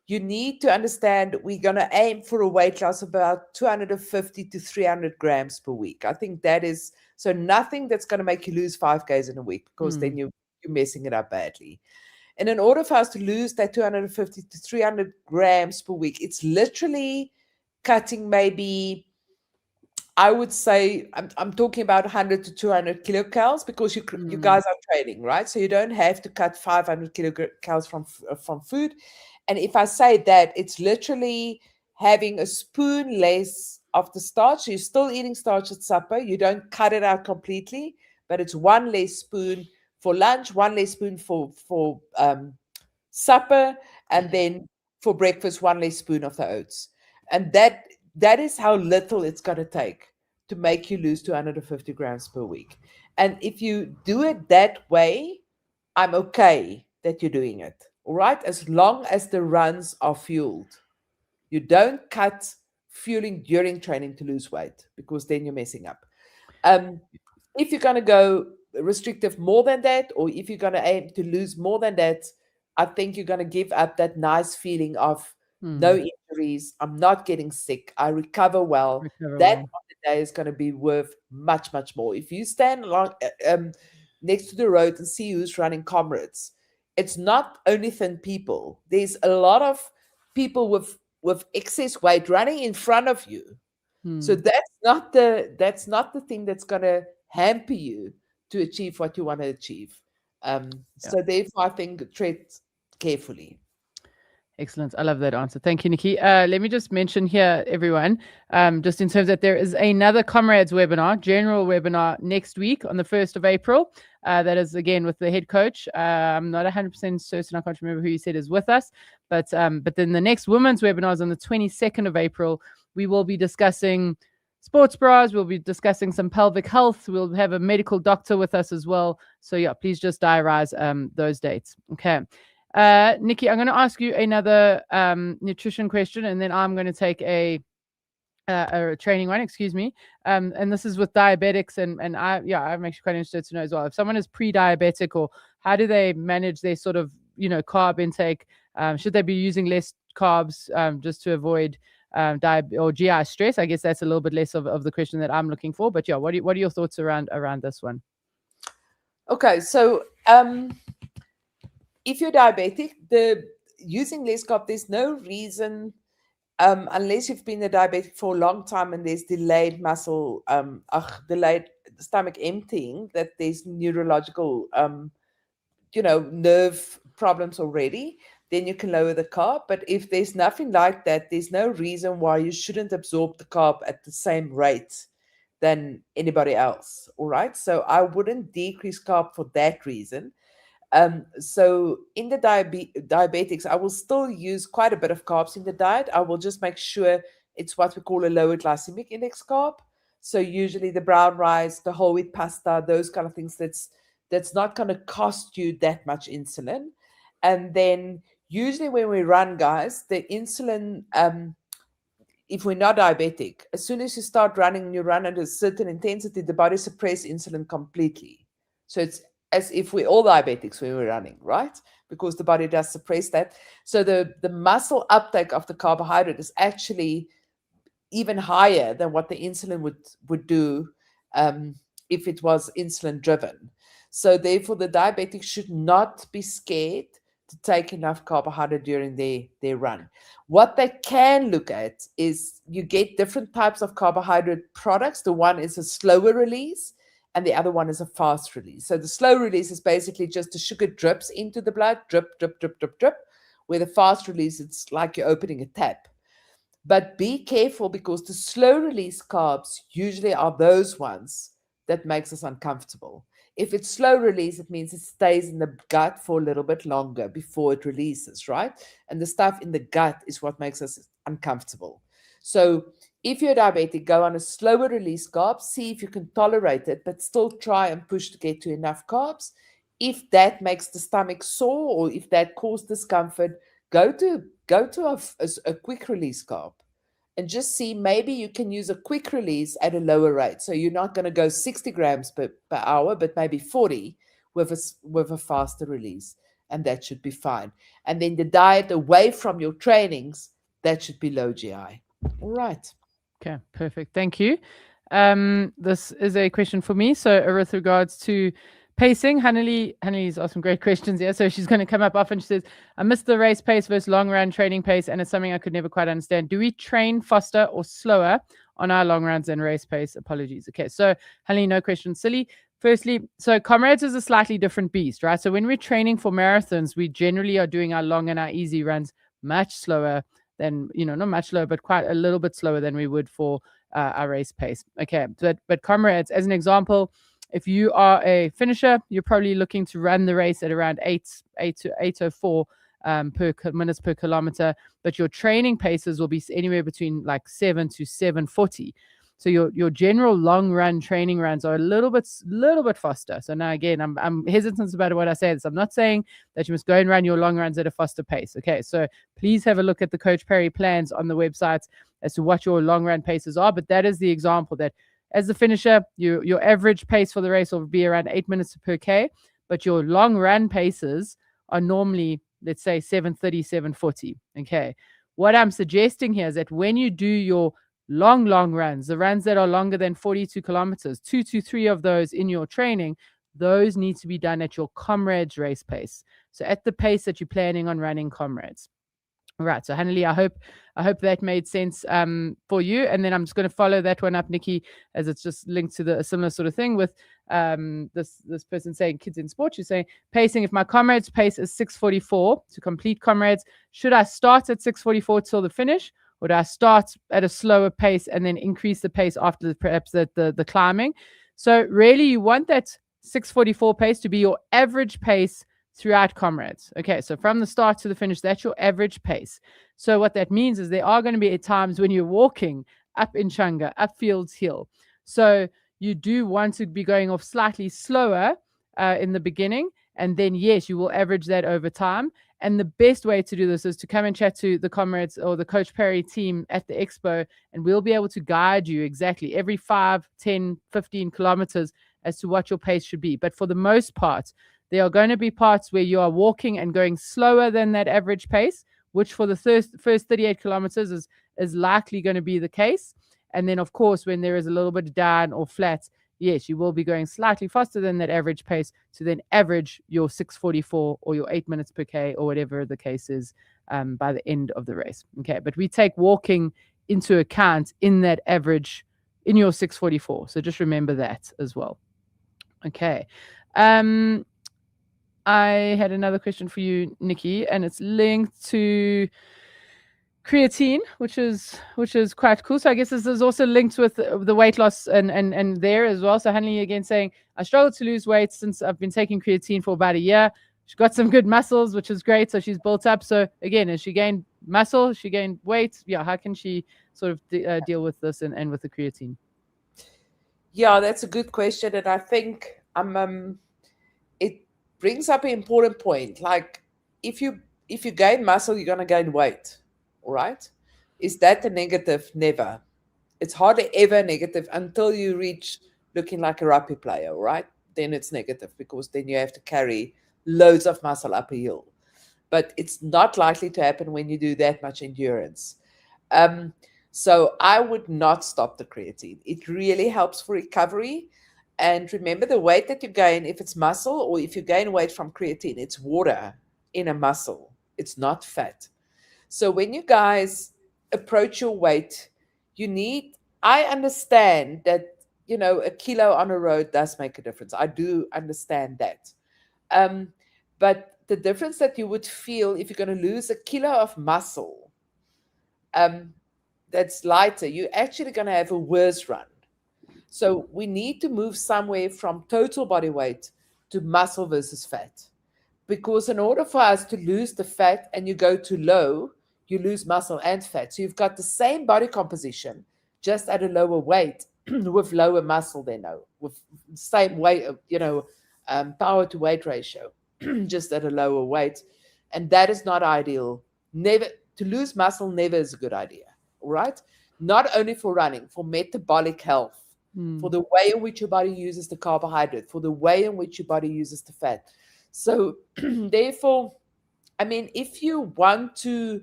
Speaker 2: you need to understand we're going to aim for a weight loss of about 250 to 300 grams per week. I think that is so nothing that's going to make you lose 5 kgs in a week, because then you're messing it up badly. And in order for us to lose that 250 to 300 grams per week, it's literally cutting maybe, I would say, I'm talking about 100 to 200 kilocalories, because you guys are training, right? So you don't have to cut 500 kilocalories from food. And if I say that, it's literally having a spoon less of the starch. So you're still eating starch at supper. You don't cut it out completely, but it's one less spoon for lunch, one less spoon for supper, and then for breakfast, one less spoon of the oats. And that is how little it's going to take to make you lose 250 grams per week. And if you do it that way, I'm okay that you're doing it. All right. As long as the runs are fueled, you don't cut fueling during training to lose weight, because then you're messing up. If you're going to go restrictive more than that, or if you're going to aim to lose more than that, I think you're going to give up that nice feeling of no injuries. I'm not getting sick. I recover well. That on the day is going to be worth much, much more. If you stand along, next to the road and see who's running Comrades, it's not only thin people. There's a lot of people with excess weight running in front of you. So that's not the thing that's going to hamper you to achieve what you want to achieve. So therefore, I think tread carefully.
Speaker 1: Excellent. I love that answer. Thank you, Nikki. Let me just mention here, everyone, just in terms that there is another Comrades webinar, general webinar next week on the 1st of April. That is, again, with the head coach. I'm not 100% certain. I can't remember who you said is with us. But then the next women's webinar is on the 22nd of April. We will be discussing sports bras. We'll be discussing some pelvic health. We'll have a medical doctor with us as well. So, yeah, please just diarize those dates. Okay. Nikki, I'm going to ask you another nutrition question, and then I'm going to take a training one, excuse me. And this is with diabetics, and I'm actually quite interested to know as well. If someone is pre-diabetic, or how do they manage their sort of, carb intake? Should they be using less carbs just to avoid or GI stress? I guess that's a little bit less of the question that I'm looking for. But yeah, what are your thoughts around this one?
Speaker 2: Okay, so if you're diabetic, using less carb, there's no reason, unless you've been a diabetic for a long time and there's delayed stomach emptying, that there's neurological, nerve problems already, then you can lower the carb. But if there's nothing like that, there's no reason why you shouldn't absorb the carb at the same rate than anybody else. All right. So I wouldn't decrease carb for that reason. So in the diabetics, I will still use quite a bit of carbs in the diet. I will just make sure it's what we call a lower glycemic index carb. So usually the brown rice, the whole wheat pasta, those kind of things, that's not going to cost you that much insulin. And then usually when we run, guys, the insulin, if we're not diabetic, as soon as you start running and you run at a certain intensity, the body suppresses insulin completely. So it's as if we're all diabetics when we're running, right? Because the body does suppress that. So the muscle uptake of the carbohydrate is actually even higher than what the insulin would do if it was insulin driven. So therefore, the diabetics should not be scared to take enough carbohydrate during their run. What they can look at is you get different types of carbohydrate products. The one is a slower release, and the other one is a fast release. So the slow release is basically just the sugar drips into the blood, drip, drip, drip, drip, drip. Where the fast release, it's like you're opening a tap. But be careful, because the slow release carbs usually are those ones that makes us uncomfortable. If it's slow release, it means it stays in the gut for a little bit longer before it releases, right? And the stuff in the gut is what makes us uncomfortable. So if you're diabetic, go on a slower release carb, see if you can tolerate it, but still try and push to get to enough carbs. If that makes the stomach sore or if that causes discomfort, go to a quick release carb and just see, maybe you can use a quick release at a lower rate. So you're not going to go 60 grams per hour, but maybe 40 with a faster release. And that should be fine. And then the diet away from your trainings, that should be low GI. All right.
Speaker 1: Okay, perfect. Thank you. This is a question for me. So with regards to pacing, Hanley's asked some great questions here. So she's going to come up often. She says, I missed the race pace versus long run training pace, and it's something I could never quite understand. Do we train faster or slower on our long runs and race pace? Apologies. Okay, so Hanley, no question. Silly. Firstly, so Comrades is a slightly different beast, right? So when we're training for marathons, we generally are doing our long and our easy runs much slower than, not much slower, but quite a little bit slower than we would for our race pace. Okay, but Comrades, as an example, if you are a finisher, you're probably looking to run the race at around 8 to 8:04 minutes per kilometer, but your training paces will be anywhere between like 7 to 7:40. So your general long run training runs are a little bit faster. So now again, I'm hesitant about what I say. This, I'm not saying that you must go and run your long runs at a faster pace. Okay, so please have a look at the Coach Perry plans on the website as to what your long run paces are. But that is the example that as the finisher, your average pace for the race will be around 8 minutes per K, but your long run paces are normally, let's say, 7:30, 7:40. Okay, what I'm suggesting here is that when you do your long runs, the runs that are longer than 42 kilometers, 2 to 3 of those in your training, those need to be done at your Comrades race pace. So at the pace that you're planning on running Comrades. All right. So Hanneli, I hope that made sense for you. And then I'm just going to follow that one up, Nikki, as it's just linked to a similar sort of thing with this person saying kids in sport. You're saying pacing. If my Comrades pace is 6:44 to complete Comrades, should I start at 6:44 till the finish? Would I start at a slower pace and then increase the pace after perhaps the climbing? So really, you want that 6:44 pace to be your average pace throughout Comrades. Okay, so from the start to the finish, that's your average pace. So what that means is there are going to be times when you're walking up in Changa, up Fields Hill. So you do want to be going off slightly slower in the beginning. And then, yes, you will average that over time. And the best way to do this is to come and chat to the Comrades or the Coach Perry team at the expo, and we'll be able to guide you exactly every 5, 10, 15 kilometers as to what your pace should be. But for the most part, there are going to be parts where you are walking and going slower than that average pace, which for the first 38 kilometers is likely going to be the case. And then, of course, when there is a little bit down or flat, yes, you will be going slightly faster than that average pace to then average your 6:44 or your 8 minutes per K or whatever the case is by the end of the race. Okay, but we take walking into account in that average in your 6:44. So just remember that as well. Okay. I had another question for you, Nikki, and it's linked to creatine, which is quite cool. So I guess this is also linked with the weight loss and there as well. So Hanley again saying, I struggled to lose weight since I've been taking creatine for about a year. She's got some good muscles, which is great. So she's built up. So again, as she gained muscle, she gained weight. Yeah, how can she sort of deal with this and with the creatine?
Speaker 2: Yeah, that's a good question, and I think it brings up an important point. Like if you gain muscle, you're going to gain weight. All right. Is that a negative? Never. It's hardly ever negative until you reach looking like a rugby player, right? Then it's negative because then you have to carry loads of muscle up a hill. But it's not likely to happen when you do that much endurance. So I would not stop the creatine. It really helps for recovery. And remember, the weight that you gain, if it's muscle or if you gain weight from creatine, it's water in a muscle. It's not fat. So when you guys approach your weight, I understand that, a kilo on a road does make a difference. I do understand that. But the difference that you would feel if you're going to lose a kilo of muscle, that's lighter, you're actually going to have a worse run. So we need to move somewhere from total body weight to muscle versus fat. Because in order for us to lose the fat and you go too low, you lose muscle and fat. So you've got the same body composition, just at a lower weight with lower muscle than with same weight, power to weight ratio, just at a lower weight. And that is not ideal. Never to lose muscle never is a good idea. All right. Not only for running, for metabolic health, for the way in which your body uses the carbohydrate, for the way in which your body uses the fat. So therefore, I mean, if you want to,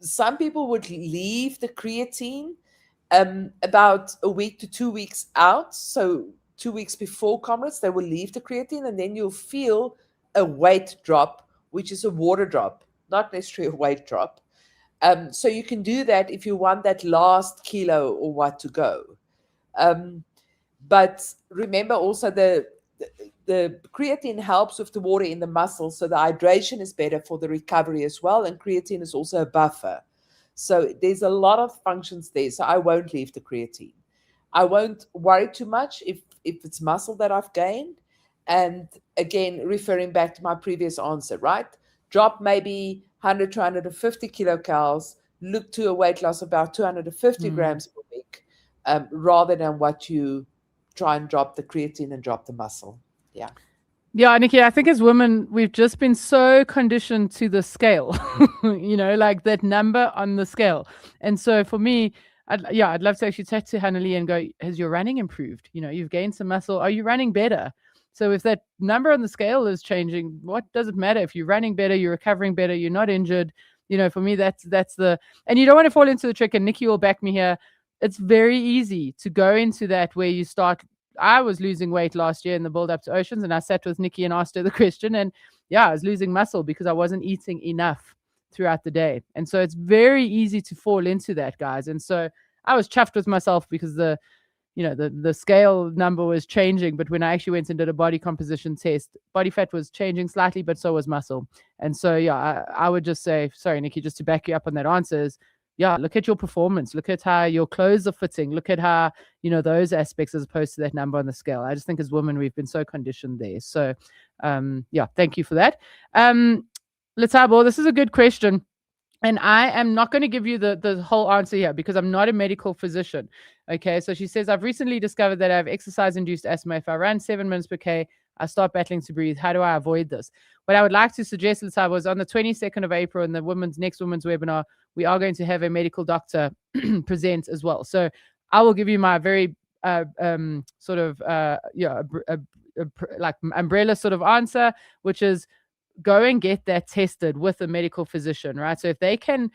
Speaker 2: some people would leave the creatine about a week to 2 weeks out. So 2 weeks before Comrades, they will leave the creatine, and then you'll feel a weight drop, which is a water drop, not necessarily a weight drop. So you can do that if you want that last kilo or what to go. But remember also the creatine helps with the water in the muscle, so the hydration is better for the recovery as well. And creatine is also a buffer. So there's a lot of functions there. So I won't leave the creatine. I won't worry too much if it's muscle that I've gained. And again, referring back to my previous answer, right? Drop maybe 100 to 150 kilocalories, look to a weight loss of about 250 grams per week, rather than what you try and drop the creatine and drop the muscle. Yeah.
Speaker 1: Yeah, Nikki, I think as women, we've just been so conditioned to the scale, like that number on the scale. And so for me, I'd love to actually chat to Hannah-Lee and go, has your running improved? You've gained some muscle. Are you running better? So if that number on the scale is changing, what does it matter? If you're running better, you're recovering better, you're not injured. For me, that's and you don't want to fall into the trick, and Nikki will back me here. It's very easy to go into that where you start. I was losing weight last year in the build up to Oceans, and I sat with Nikki and asked her the question, and I was losing muscle because I wasn't eating enough throughout the day. And so it's very easy to fall into that, guys. And so I was chuffed with myself because the scale number was changing, but when I actually went and did a body composition test, body fat was changing slightly, but so was muscle. And so I would just say, sorry, Nikki, just to back you up on that answer is, look at your performance. Look at how your clothes are fitting. Look at how, those aspects as opposed to that number on the scale. I just think as women, we've been so conditioned there. So, thank you for that. Letabo, this is a good question. And I am not going to give you the whole answer here because I'm not a medical physician. Okay, so she says, I've recently discovered that I have exercise-induced asthma. If I run 7 minutes per K, I start battling to breathe. How do I avoid this? What I would like to suggest, Letabo, was on the 22nd of April in the next women's webinar, we are going to have a medical doctor present as well. So I will give you my very like umbrella sort of answer, which is go and get that tested with a medical physician, right? So if they can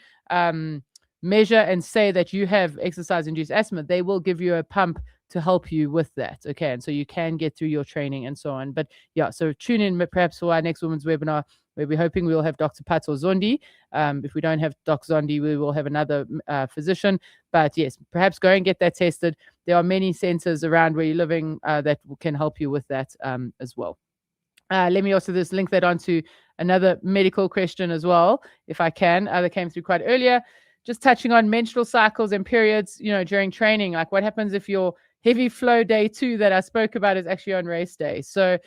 Speaker 1: measure and say that you have exercise-induced asthma, they will give you a pump to help you with that. Okay, and so you can get through your training and so on. But so tune in perhaps for our next women's webinar, where we're hoping we'll have Dr. Pat or Zondi. If we don't have Dr. Zondi, we will have another physician. But yes, perhaps go and get that tested. There are many centers around where you're living that can help you with that as well. Let me also just link that onto another medical question as well, if I can, that came through quite earlier. Just touching on menstrual cycles and periods, during training. Like what happens if your heavy flow day 2 that I spoke about is actually on race day? So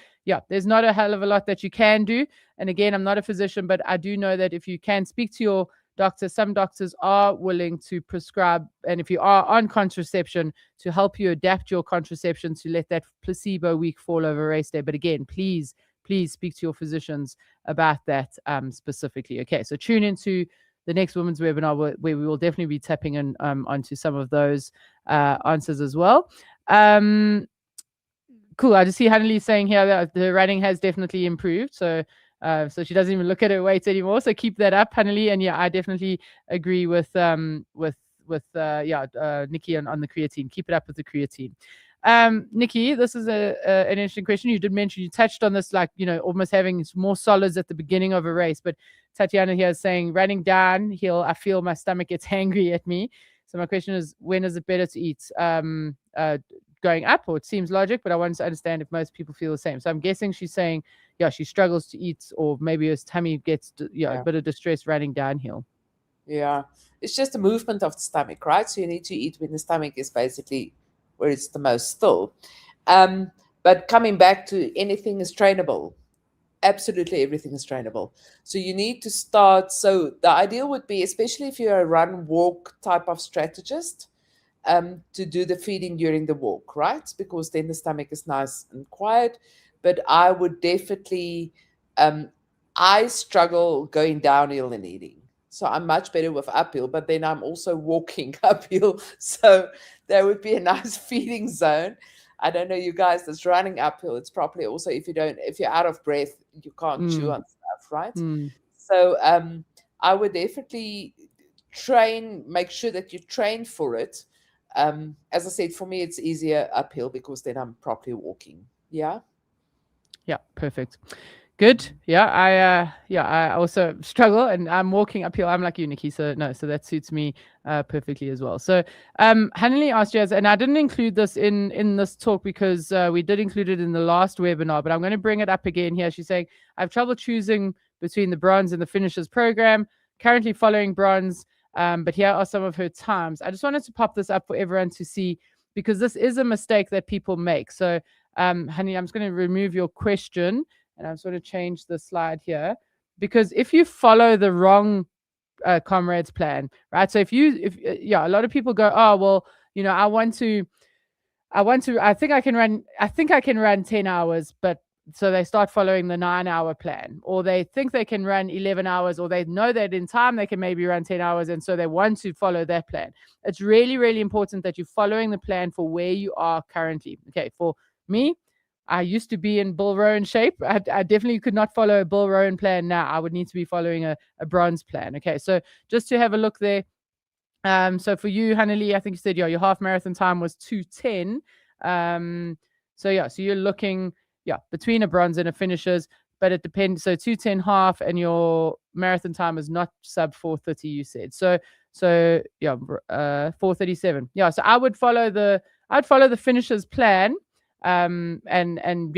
Speaker 1: there's not a hell of a lot that you can do. And again, I'm not a physician, but I do know that if you can speak to your doctor, some doctors are willing to prescribe, and if you are on contraception, to help you adapt your contraception to let that placebo week fall over race day. But again, please speak to your physicians about that specifically. Okay, so tune into the next women's webinar where we will definitely be tapping in onto some of those answers as well. Cool. I just see Hannah-Lee saying here that the running has definitely improved. So she doesn't even look at her weights anymore. So keep that up, Hannah-Lee. And I definitely agree with Nikki on the creatine. Keep it up with the creatine. Nikki, this is an interesting question. You did mention, you touched on this, like, almost having more solids at the beginning of a race. But Tatiana here is saying, running downhill, I feel my stomach gets hangry at me. So my question is, when is it better to eat? Going up, or it seems logic, but I want to understand if most people feel the same. So I'm guessing she's saying, she struggles to eat, or maybe her tummy gets a bit of distress running downhill.
Speaker 2: Yeah, it's just a movement of the stomach, right? So you need to eat when the stomach is basically where it's the most still. But coming back to anything is trainable. Absolutely everything is trainable. So you need to start. So the ideal would be, especially if you're a run walk type of strategist, to do the feeding during the walk, right? Because then the stomach is nice and quiet. But I would definitely, um, I struggle going downhill and eating. So I'm much better with uphill, but then I'm also walking uphill. So there would be a nice feeding zone. I don't know, you guys that's running uphill, it's probably also, if you're out of breath, you can't chew
Speaker 1: Mm,
Speaker 2: on stuff, right?
Speaker 1: mm.
Speaker 2: So I would definitely make sure that you train for it. As I said, for me, it's easier uphill because then I'm properly walking. Yeah.
Speaker 1: Yeah, perfect. Good. I also struggle and I'm walking uphill. I'm like you, Nikki. So no, so that suits me perfectly as well. So Hanneli asked Jazz, and I didn't include this in this talk because we did include it in the last webinar, but I'm going to bring it up again here. She's saying, I have trouble choosing between the bronze and the finishers program, currently following bronze, but here are some of her times. I just wanted to pop this up for everyone to see because this is a mistake that people make. So Honey, I'm just going to remove your question and I'm sort of change the slide here because if you follow the wrong comrades plan, right? So a lot of people go, oh, well, I think I can run 10 hours, but so they start following the 9-hour plan, or they think they can run 11 hours, or they know that in time they can maybe run 10 hours. And so they want to follow that plan. It's really, really important that you're following the plan for where you are currently. Okay. For me, I used to be in Bill Rowan shape. I definitely could not follow a Bill Rowan plan now. I would need to be following a bronze plan. Okay. So just to have a look there. So for you, Hanneli, I think you said your half marathon time was 2:10. So you're looking between a bronze and a finishers, but it depends. So 2:10 half, and your marathon time is not sub 4:30. You said 4:37. Yeah, so I'd follow the finishers plan, and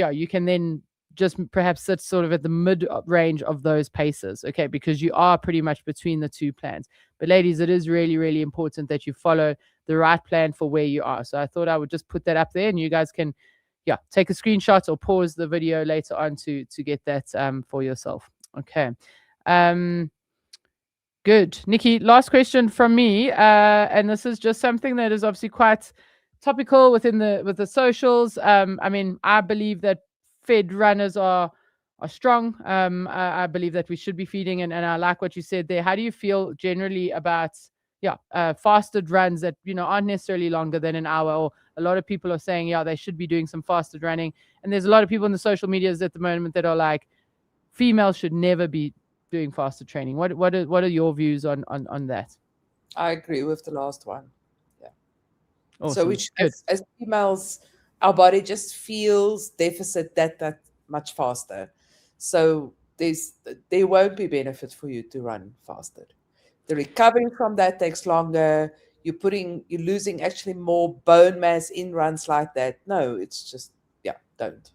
Speaker 1: you can then just perhaps sit sort of at the mid range of those paces, okay, because you are pretty much between the two plans. But ladies, it is really, really important that you follow the right plan for where you are. So I thought I would just put that up there, and you guys can, take a screenshot or pause the video later on to get that for yourself. Okay. Good. Nikki, last question from me, and this is just something that is obviously quite topical with the socials. I mean, I believe that fed runners are strong. I believe that we should be feeding, and I like what you said there. How do you feel generally about fasted runs that aren't necessarily longer than an hour? Or a lot of people are saying they should be doing some fasted running, and there's a lot of people in the social medias at the moment that are like, females should never be doing fasted training. What are your views on that?
Speaker 2: I agree with the last one. Yeah.
Speaker 1: Awesome.
Speaker 2: So which as females, our body just feels deficit that much faster. So there won't be benefit for you to run fasted. The recovery from that takes longer. You're losing actually more bone mass in runs like that. No, it's just don't.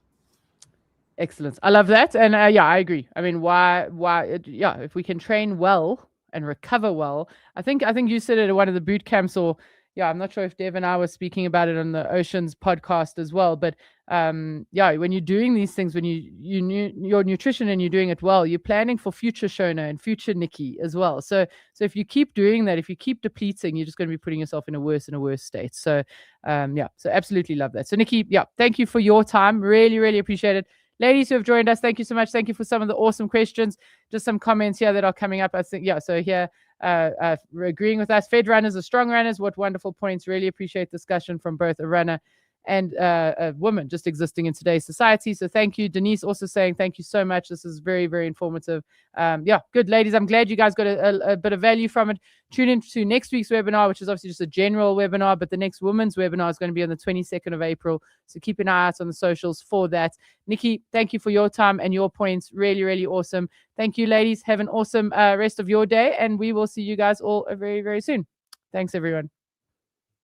Speaker 1: Excellent. I love that. And I agree. I mean, if we can train well and recover well, I think you said it at one of the boot camps, or I'm not sure if Dev and I were speaking about it on the Oceans podcast as well. But when you're doing these things, when your nutrition and you're doing it well, you're planning for future Shona and future Nikki as well. So if you keep doing that, if you keep depleting, you're just going to be putting yourself in a worse and a worse state. So so absolutely love that. So Nikki, thank you for your time. Really, really appreciate it. Ladies who have joined us, thank you so much. Thank you for some of the awesome questions. Just some comments here that are coming up. I think, so here, agreeing with us. Fed runners are strong runners. What wonderful points. Really appreciate discussion from both a runner and a woman just existing in today's society. So thank you. Denise also saying thank you so much. This is very, very informative. Good, ladies. I'm glad you guys got a bit of value from it. Tune in to next week's webinar, which is obviously just a general webinar, but the next women's webinar is going to be on the 22nd of April. So keep an eye out on the socials for that. Nikki, thank you for your time and your points. Really, really awesome. Thank you, ladies. Have an awesome rest of your day, and we will see you guys all very, very soon. Thanks, everyone.